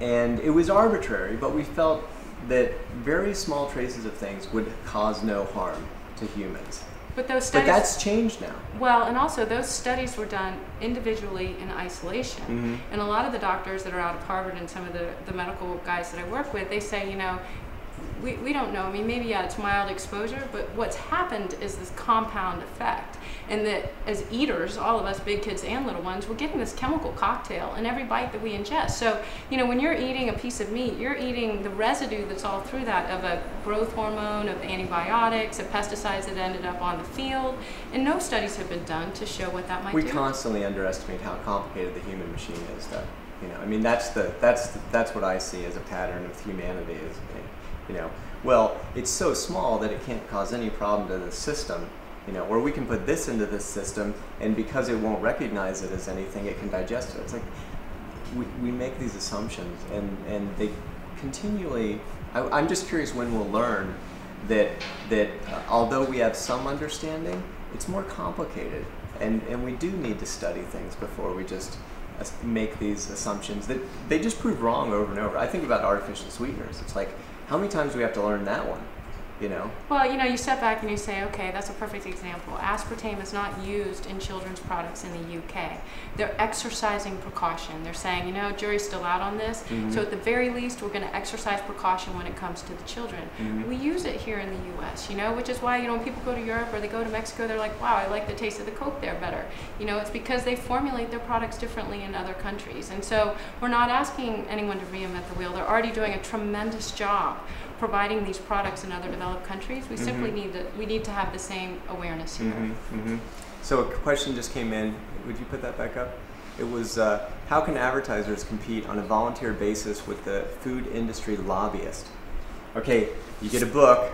And it was arbitrary, but we felt that very small traces of things would cause no harm to humans. But those studies, but that's changed now. Well, and also those studies were done individually in isolation. And a lot of the doctors that are out of Harvard and some of the medical guys that I work with, they say, we don't know. Maybe it's mild exposure, but what's happened is this compound effect. And that as eaters, all of us, big kids and little ones, we're getting this chemical cocktail in every bite that we ingest. So, when you're eating a piece of meat, you're eating the residue that's all through that of a growth hormone, of antibiotics, of pesticides that ended up on the field. And no studies have been done to show what that might do. We constantly underestimate how complicated the human machine is, though. That's what I see as a pattern of humanity is, well, it's so small that it can't cause any problem to the system. Or we can put this into this system, and because it won't recognize it as anything, it can digest it. It's like we make these assumptions, and they continually. I'm just curious when we'll learn that although we have some understanding, it's more complicated, and we do need to study things before we just make these assumptions that they just prove wrong over and over. I think about artificial sweeteners. It's like, how many times do we have to learn that one? Well, you step back and you say, okay, that's a perfect example. Aspartame is not used in children's products in the UK. They're exercising precaution. They're saying, jury's still out on this, so at the very least, we're going to exercise precaution when it comes to the children. We use it here in the US, which is why, when people go to Europe or they go to Mexico, they're like, wow, I like the taste of the Coke there better. It's because they formulate their products differently in other countries. And so we're not asking anyone to reinvent the wheel. They're already doing a tremendous job providing these products in other developed countries. We simply need to have the same awareness here. So a question just came in. Would you put that back up? It was, how can advertisers compete on a volunteer basis with the food industry lobbyist? Okay, you get a book.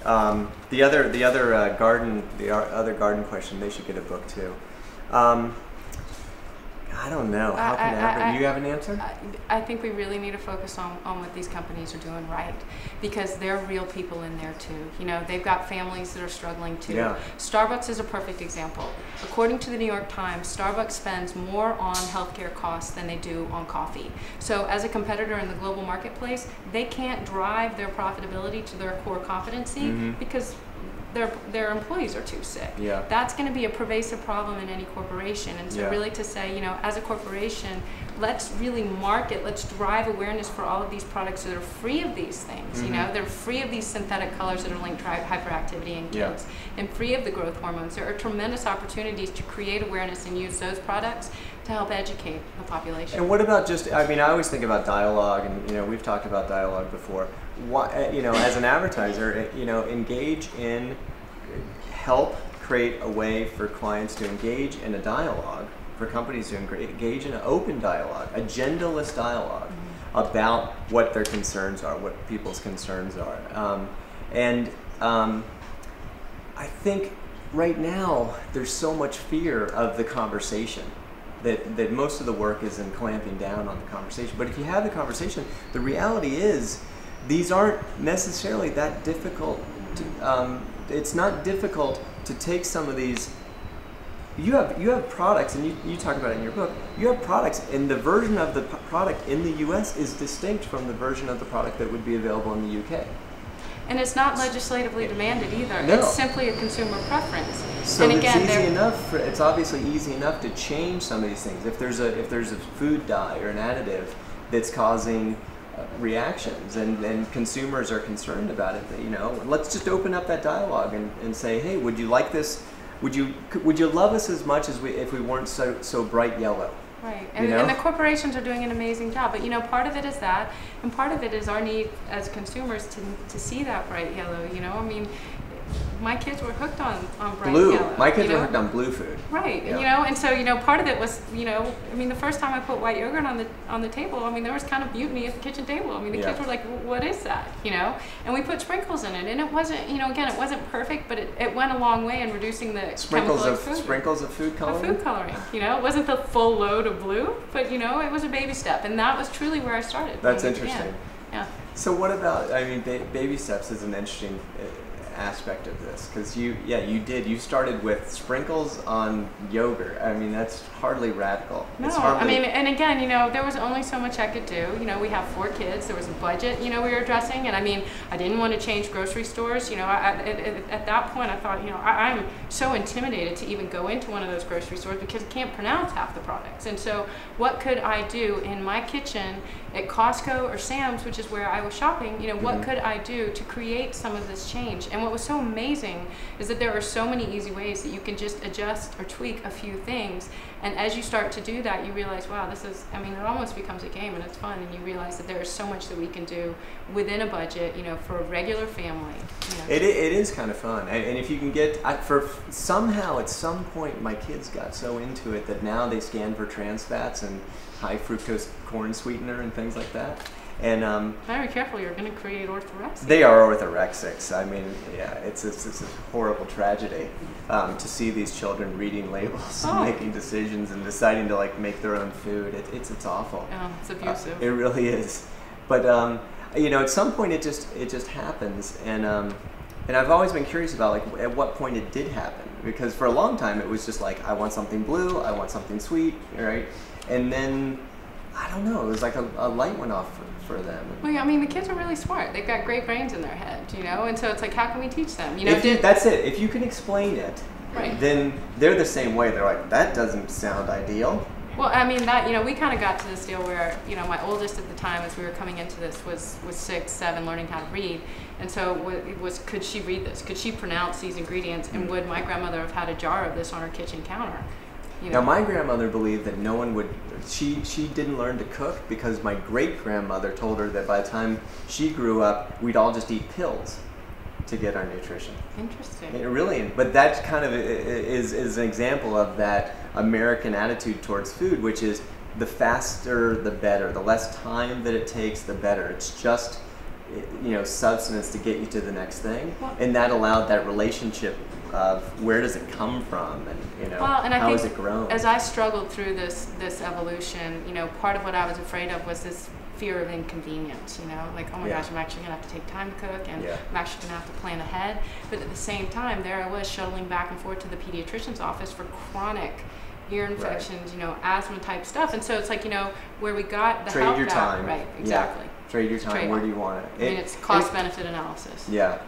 The other garden question, they should get a book too. I don't know. How can you have an answer? I think we really need to focus on what these companies are doing right, because they're real people in there too. They've got families that are struggling too. Starbucks is a perfect example. According to the New York Times, Starbucks spends more on healthcare costs than they do on coffee. So as a competitor in the global marketplace, they can't drive their profitability to their core competency because their employees are too sick. That's going to be a pervasive problem in any corporation. And so really to say, as a corporation, let's really market, let's drive awareness for all of these products that are free of these things. They're free of these synthetic colors that are linked to hyperactivity in kids, and free of the growth hormones. There are tremendous opportunities to create awareness and use those products to help educate the population. And what about I always think about dialogue, and we've talked about dialogue before. As an advertiser, engage in, help create a way for clients to engage in a dialogue, for companies to engage in an open dialogue, agendaless dialogue. about what their concerns are, what people's concerns are. I think right now there's so much fear of the conversation that most of the work is in clamping down on the conversation. But if you have the conversation, the reality is these aren't necessarily that difficult. It's not difficult to take some of these. You have products, and you talk about it in your book. You have products, and the version of the product in the U.S. is distinct from the version of the product that would be available in the U.K. And it's not legislatively demanded either. No. It's simply a consumer preference. So and again, it's easy enough. It's obviously easy enough to change some of these things. If there's a food dye or an additive that's causing reactions, and consumers are concerned about it, let's just open up that dialogue and say, hey, would you like this? Would you love us as much as if we weren't so bright yellow? Right, and the corporations are doing an amazing job, but part of it is that, and part of it is our need as consumers to see that bright yellow. I mean, my kids were hooked on bright blue. yellow. My kids were hooked on blue food. Right, Yeah. and so part of it was, I mean, the first time I put white yogurt on the table, I mean, there was kind of mutiny at the kitchen table. I mean, the kids were like, "What is that?" And we put sprinkles in it, and it wasn't, again, it wasn't perfect, but it went a long way in reducing the Sprinkles chemical of exposure. Sprinkles of food coloring. Of food coloring, it wasn't the full load of blue, but it was a baby step, and that was truly where I started. That's when we interesting. began. Yeah. So what about? I mean, baby steps is an interesting aspect of this, because you started with sprinkles on yogurt. I mean, that's hardly radical. No, It's hardly, I mean, and again, there was only so much I could do. We have 4 kids. There was a budget, we were addressing, and I mean, I didn't want to change grocery stores. At that point, I thought, I'm so intimidated to even go into one of those grocery stores because I can't pronounce half the products. And so, what could I do in my kitchen at Costco or Sam's, which is where I was shopping? What could I do to create some of this change? And what was so amazing is that there are so many easy ways that you can just adjust or tweak a few things. And as you start to do that, you realize, wow, it almost becomes a game, and it's fun. And you realize that there is so much that we can do within a budget, for a regular family. It is kind of fun. And if you can get, somehow at some point, my kids got so into it that now they scan for trans fats and high fructose corn sweetener and things like that. And very careful, you're going to create orthorexia. They are orthorexics. I mean, yeah, it's a horrible tragedy to see these children reading labels and making decisions and deciding to make their own food. It's awful. Yeah, it's abusive. It really is. But at some point it just happens, and I've always been curious about at what point it did happen, because for a long time it was just I want something blue, I want something sweet, right? And then I don't know, it was like a light went off for them. Well, yeah, I mean, the kids are really smart. They've got great brains in their head, and so it's how can we teach them? That's it. If you can explain it, right, then they're the same way. They're like, that doesn't sound ideal. Well, I mean, that, we kind of got to this deal where, my oldest at the time, as we were coming into this, was 6, 7, learning how to read. And so it was, could she read this? Could she pronounce these ingredients? And would my grandmother have had a jar of this on her kitchen counter? Now, my grandmother believed that no one would, she didn't learn to cook because my great-grandmother told her that by the time she grew up, we'd all just eat pills to get our nutrition. Interesting. It really, but that kind of is an example of that American attitude towards food, which is the faster the better. The less time that it takes, the better. It's just, substance to get you to the next thing. And that allowed that relationship of where does it come from, and how is it grown. As I struggled through this evolution, part of what I was afraid of was this fear of inconvenience, oh my gosh, I'm actually gonna have to take time to cook, and I'm actually gonna have to plan ahead. But at the same time, there I was shuttling back and forth to the pediatrician's office for chronic ear infections, asthma type stuff. And so it's where we got the trade help your back. time. Right, exactly. Yeah. Trade your time. Where do you want it? I mean, it's cost-benefit analysis. Yeah.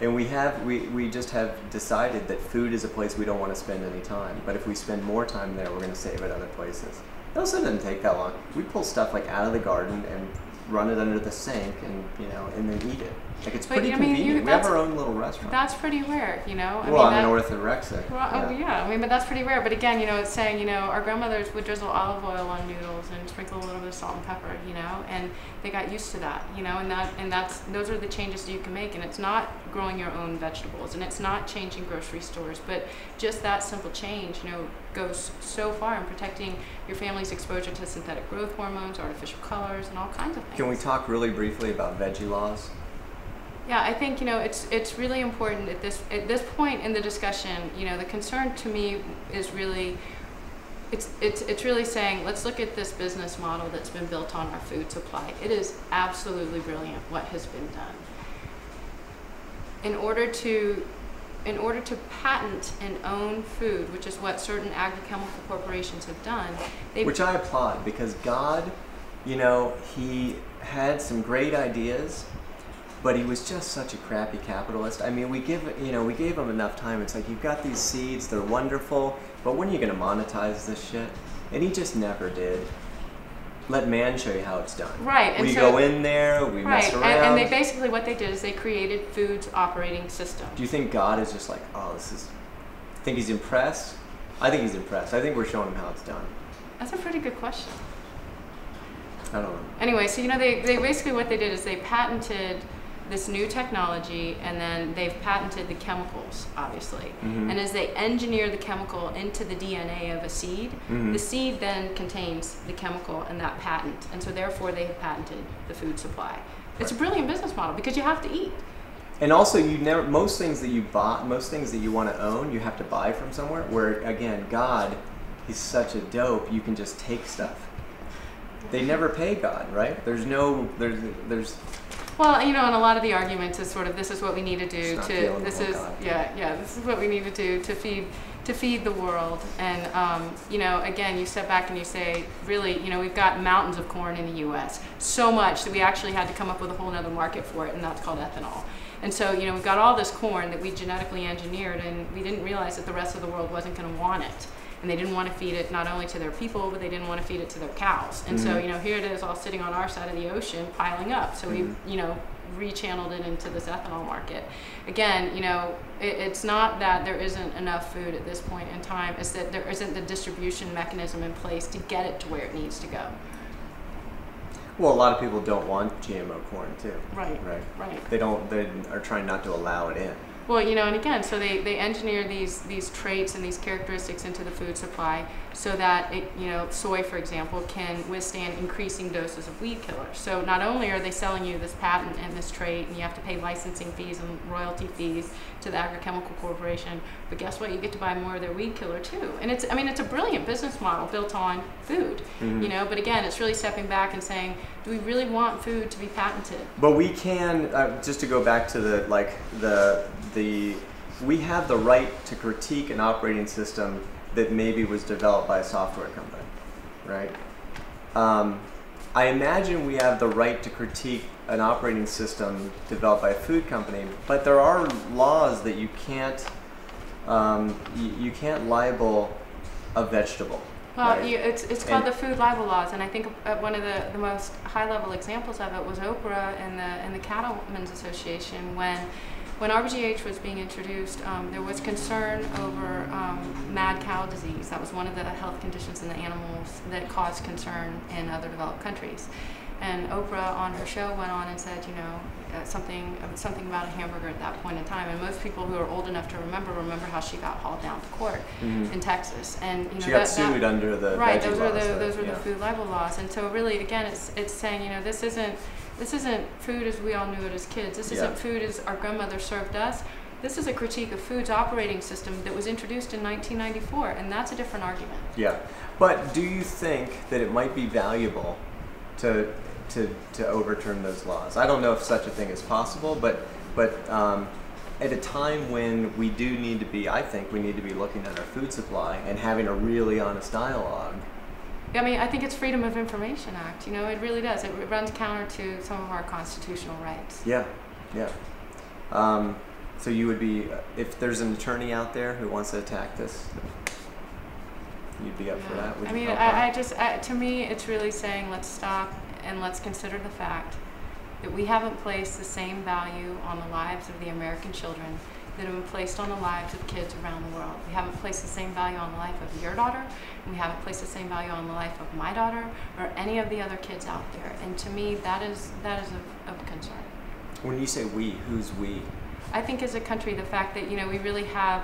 And we just have decided that food is a place we don't want to spend any time. But if we spend more time there, we're going to save it other places. It also doesn't take that long. We pull stuff out of the garden and run it under the sink, and then eat it. It's pretty convenient. We have our own little restaurant. That's pretty rare, I'm an orthorexic. Well, but that's pretty rare. But again, it's saying, our grandmothers would drizzle olive oil on noodles and sprinkle a little bit of salt and pepper, and they got used to that, and those are the changes that you can make. And it's not growing your own vegetables, and it's not changing grocery stores, but just that simple change, goes so far in protecting your family's exposure to synthetic growth hormones, artificial colors, and all kinds of things. Can we talk really briefly about veggie laws? Yeah, I think, you know, it's really important at this point in the discussion. You know, the concern to me is really, it's really saying, let's look at this business model that's been built on our food supply. It is absolutely brilliant what has been done. In order to patent and own food, which is what certain agrochemical corporations have done, which I applaud, because God, you know, he had some great ideas, but he was just such a crappy capitalist. I mean, we gave him enough time. It's like, you've got these seeds, they're wonderful, but when are you going to monetize this shit? And he just never did. Let man show you how it's done. Right. We go in there, we mess around. And they basically, what they did is they created food's operating system. Do you think God is just like, think he's impressed? I think he's impressed. I think we're showing him how it's done. That's a pretty good question. I don't know. Anyway, so, you know, they basically, what they did is they patented this new technology, and then they've patented the chemicals, obviously. Mm-hmm. And as they engineer the chemical into the DNA of a seed, mm-hmm. the seed then contains the chemical and that patent, and so therefore they have patented the food supply. It's a brilliant business model because you have to eat. And also, most things that you bought, most things that you want to own, you have to buy from somewhere. Where again, God, he's such a dope. You can just take stuff. They never pay God, right? There's. Well, you know, and a lot of the arguments is sort of, this is what we need to do to, this is what we need to do to feed the world. And, you know, again, you step back and you say, really, you know, we've got mountains of corn in the U.S., so much that we actually had to come up with a whole other market for it, and that's called ethanol. And so, you know, we've got all this corn that we genetically engineered, and we didn't realize that the rest of the world wasn't going to want it. And they didn't want to feed it not only to their people, but they didn't want to feed it to their cows. And mm-hmm. so, you know, here it is all sitting on our side of the ocean, piling up. So mm-hmm. we, you know, rechanneled it into this ethanol market. Again, you know, it's not that there isn't enough food at this point in time, it's that there isn't the distribution mechanism in place to get it to where it needs to go. Well, a lot of people don't want GMO corn too. Right. They are trying not to allow it in. Well, you know, and again, so they engineer these traits and these characteristics into the food supply so that it, you know, soy, for example, can withstand increasing doses of weed killer. So not only are they selling you this patent and this trait, and you have to pay licensing fees and royalty fees to the agrochemical corporation, but guess what? You get to buy more of their weed killer too. And it's a brilliant business model built on food, mm-hmm. you know. But again, it's really stepping back and saying, do we really want food to be patented? But we can, just to go back to we have the right to critique an operating system that maybe was developed by a software company, right? I imagine we have the right to critique an operating system developed by a food company, but there are laws that you can't libel a vegetable. Well, right? it's called the food libel laws, and I think one of the most high-level examples of it was Oprah and the Cattlemen's Association when RBGH was being introduced. There was concern over mad cow disease. That was one of the health conditions in the animals that caused concern in other developed countries. And Oprah on her show went on and said, you know, something about a hamburger at that point in time. And most people who are old enough to remember how she got hauled down to court mm-hmm. in Texas. And you know, she got sued under the right. Those were the food libel laws. And so really, again, it's saying, you know, this isn't food as we all knew it as kids. This isn't food as our grandmother served us. This is a critique of food's operating system that was introduced in 1994, and that's a different argument. Yeah, but do you think that it might be valuable to overturn those laws? I don't know if such a thing is possible, but at a time when we do need to be, I think we need to be looking at our food supply and having a really honest dialogue. I mean, I think it's Freedom of Information Act. You know, it really does. It runs counter to some of our constitutional rights. Yeah. So you would be, if there's an attorney out there who wants to attack this, you'd be up for that? I mean, to me, it's really saying, let's stop and let's consider the fact that we haven't placed the same value on the lives of the American children that have been placed on the lives of kids around the world. We haven't placed the same value on the life of your daughter, and we haven't placed the same value on the life of my daughter or any of the other kids out there. And to me, that is of concern. When you say we, who's we? I think as a country, the fact that, you know, we really have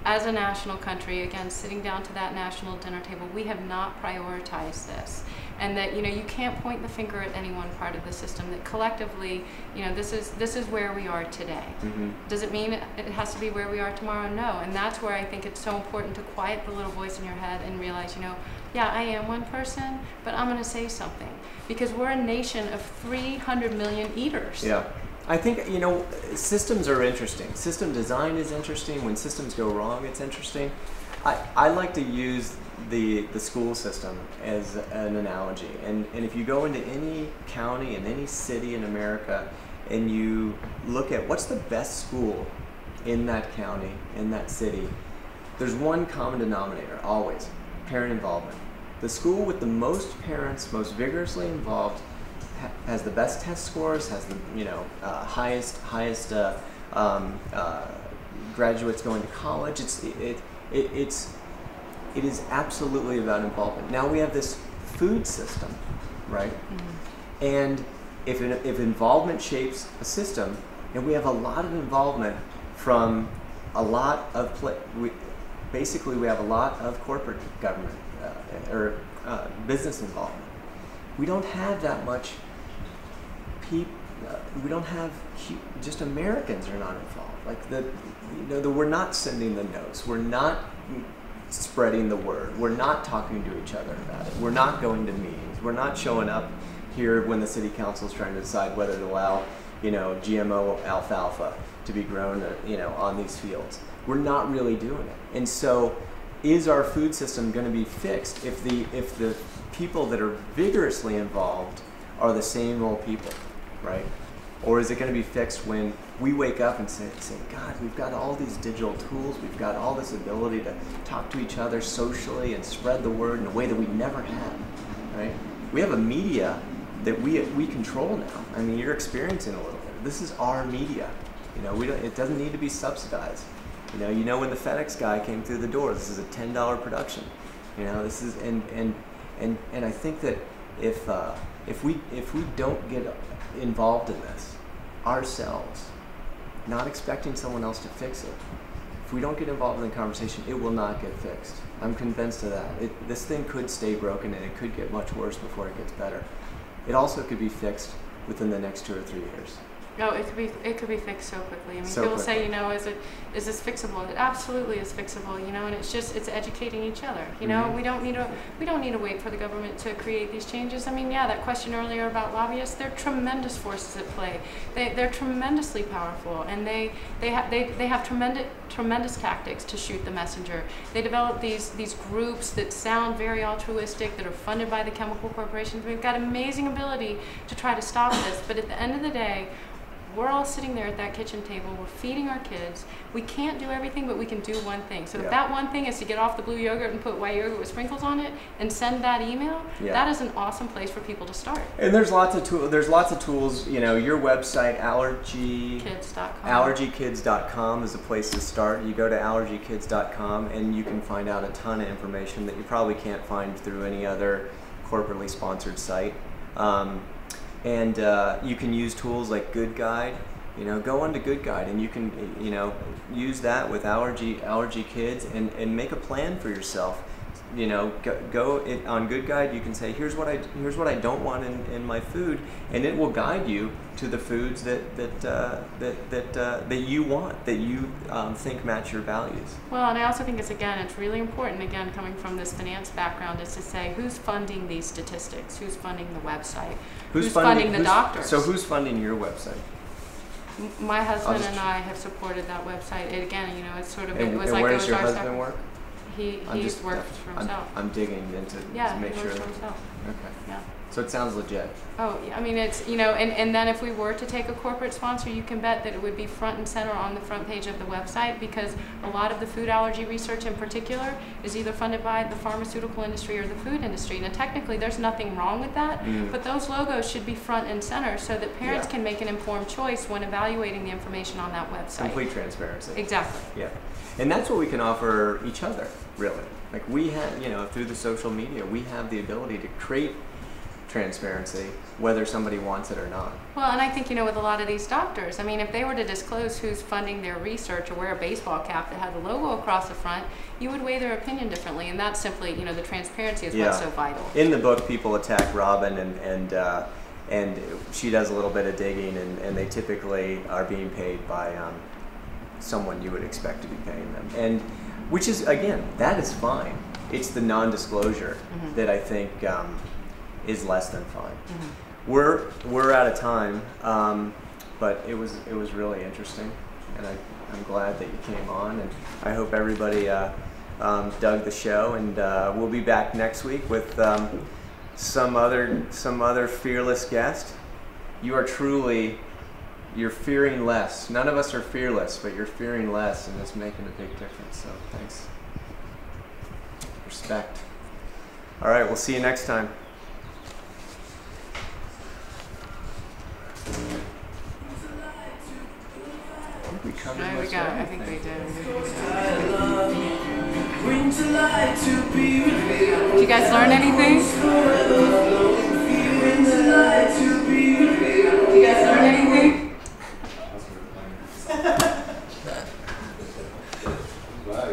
as a national country, again, sitting down to that national dinner table, we have not prioritized this. And that, you can't point the finger at any one part of the system, that collectively, this is where we are today. Mm-hmm. Does it mean it has to be where we are tomorrow? No. And that's where I think it's so important to quiet the little voice in your head and realize, yeah, I am one person, but I'm going to say something. Because we're a nation of 300 million eaters. Yeah. I think, systems are interesting. System design is interesting. When systems go wrong, it's interesting. I like to use the school system as an analogy. And if you go into any county and any city in America and you look at what's the best school in that county, in that city, there's one common denominator, always, parent involvement. The school with the most parents, most vigorously involved, has the best test scores, has the highest graduates going to college. It is absolutely about involvement. Now we have this food system, right? Mm-hmm. And if involvement shapes a system, and we have a lot of involvement from a lot of basically we have a lot of corporate government or business involvement. We don't have that much we don't have just Americans are not involved. Like we're not sending the notes. We're not spreading the word. We're not talking to each other about it. We're not going to meetings. We're not showing up here when the city council is trying to decide whether to allow, GMO alfalfa to be grown, on these fields. We're not really doing it. And so, is our food system going to be fixed if the people that are vigorously involved are the same old people, right? Or is it going to be fixed when we wake up and say, God, we've got all these digital tools, we've got all this ability to talk to each other socially and spread the word in a way that we never had, right? We have a media that we control now. I mean, you're experiencing a little bit. This is our media. It doesn't need to be subsidized. When the FedEx guy came through the door, this is a $10 production. This is and I think that if we don't get involved in this ourselves, not expecting someone else to fix it, if we don't get involved in the conversation, it will not get fixed. I'm convinced of that. This thing could stay broken and it could get much worse before it gets better. It also could be fixed within the next 2 or 3 years. No, it could be fixed so quickly. I mean, so people quickly. say, is this fixable? It absolutely is fixable, and it's educating each other. Mm-hmm. We don't need to wait for the government to create these changes. I mean, yeah, that question earlier about lobbyists, they're tremendous forces at play. They're tremendously powerful, and they have tremendous tactics to shoot the messenger. They develop these groups that sound very altruistic, that are funded by the chemical corporations. We've got amazing ability to try to stop this, but at the end of the day, we're all sitting there at that kitchen table, we're feeding our kids. We can't do everything, but we can do one thing. So if that one thing is to get off the blue yogurt and put white yogurt with sprinkles on it and send that email, that is an awesome place for people to start. And there's lots of tools. Your website, allergykids.com is a place to start. You go to allergykids.com and you can find out a ton of information that you probably can't find through any other corporately sponsored site. And you can use tools like Good Guide. Go onto Good Guide and you can, use that with allergy kids and make a plan for yourself. Go on Good Guide. You can say, here's what I don't want in my food, and it will guide you to the foods that you want, that you think match your values. Well, and I also think it's really important, again, coming from this finance background, is to say who's funding these statistics, who's funding the website, who's funding the doctors. So who's funding your website? My husband and I have supported that website. It's sort of and like where it does was your our husband work? He's worked for himself. I'm digging into to make sure. He works for himself. Okay. Yeah. So it sounds legit. Oh, yeah, I mean, it's, and then if we were to take a corporate sponsor, you can bet that it would be front and center on the front page of the website, because a lot of the food allergy research in particular is either funded by the pharmaceutical industry or the food industry. Now, technically, there's nothing wrong with that, but those logos should be front and center so that parents can make an informed choice when evaluating the information on that website. Complete transparency. Exactly. Yeah. And that's what we can offer each other, really. Like we have, through the social media, we have the ability to create transparency, whether somebody wants it or not. Well, and I think, you know, with a lot of these doctors, I mean, if they were to disclose who's funding their research or wear a baseball cap that had the logo across the front, you would weigh their opinion differently, and that's simply, you know, the transparency is what's so vital. In the book, people attack Robyn, and she does a little bit of digging, and they typically are being paid by someone you would expect to be paying them, and which is, again, that is fine. It's the non-disclosure that I think is less than fine. We're out of time, but it was really interesting, and I'm glad that you came on, and I hope everybody dug the show, and we'll be back next week with some other fearless guest. You're fearing less. None of us are fearless, but you're fearing less, and it's making a big difference. So thanks. Respect. All right, we'll see you next time. We covered most I everything. think we did. Bring to light to be revealed. Did you guys learn anything?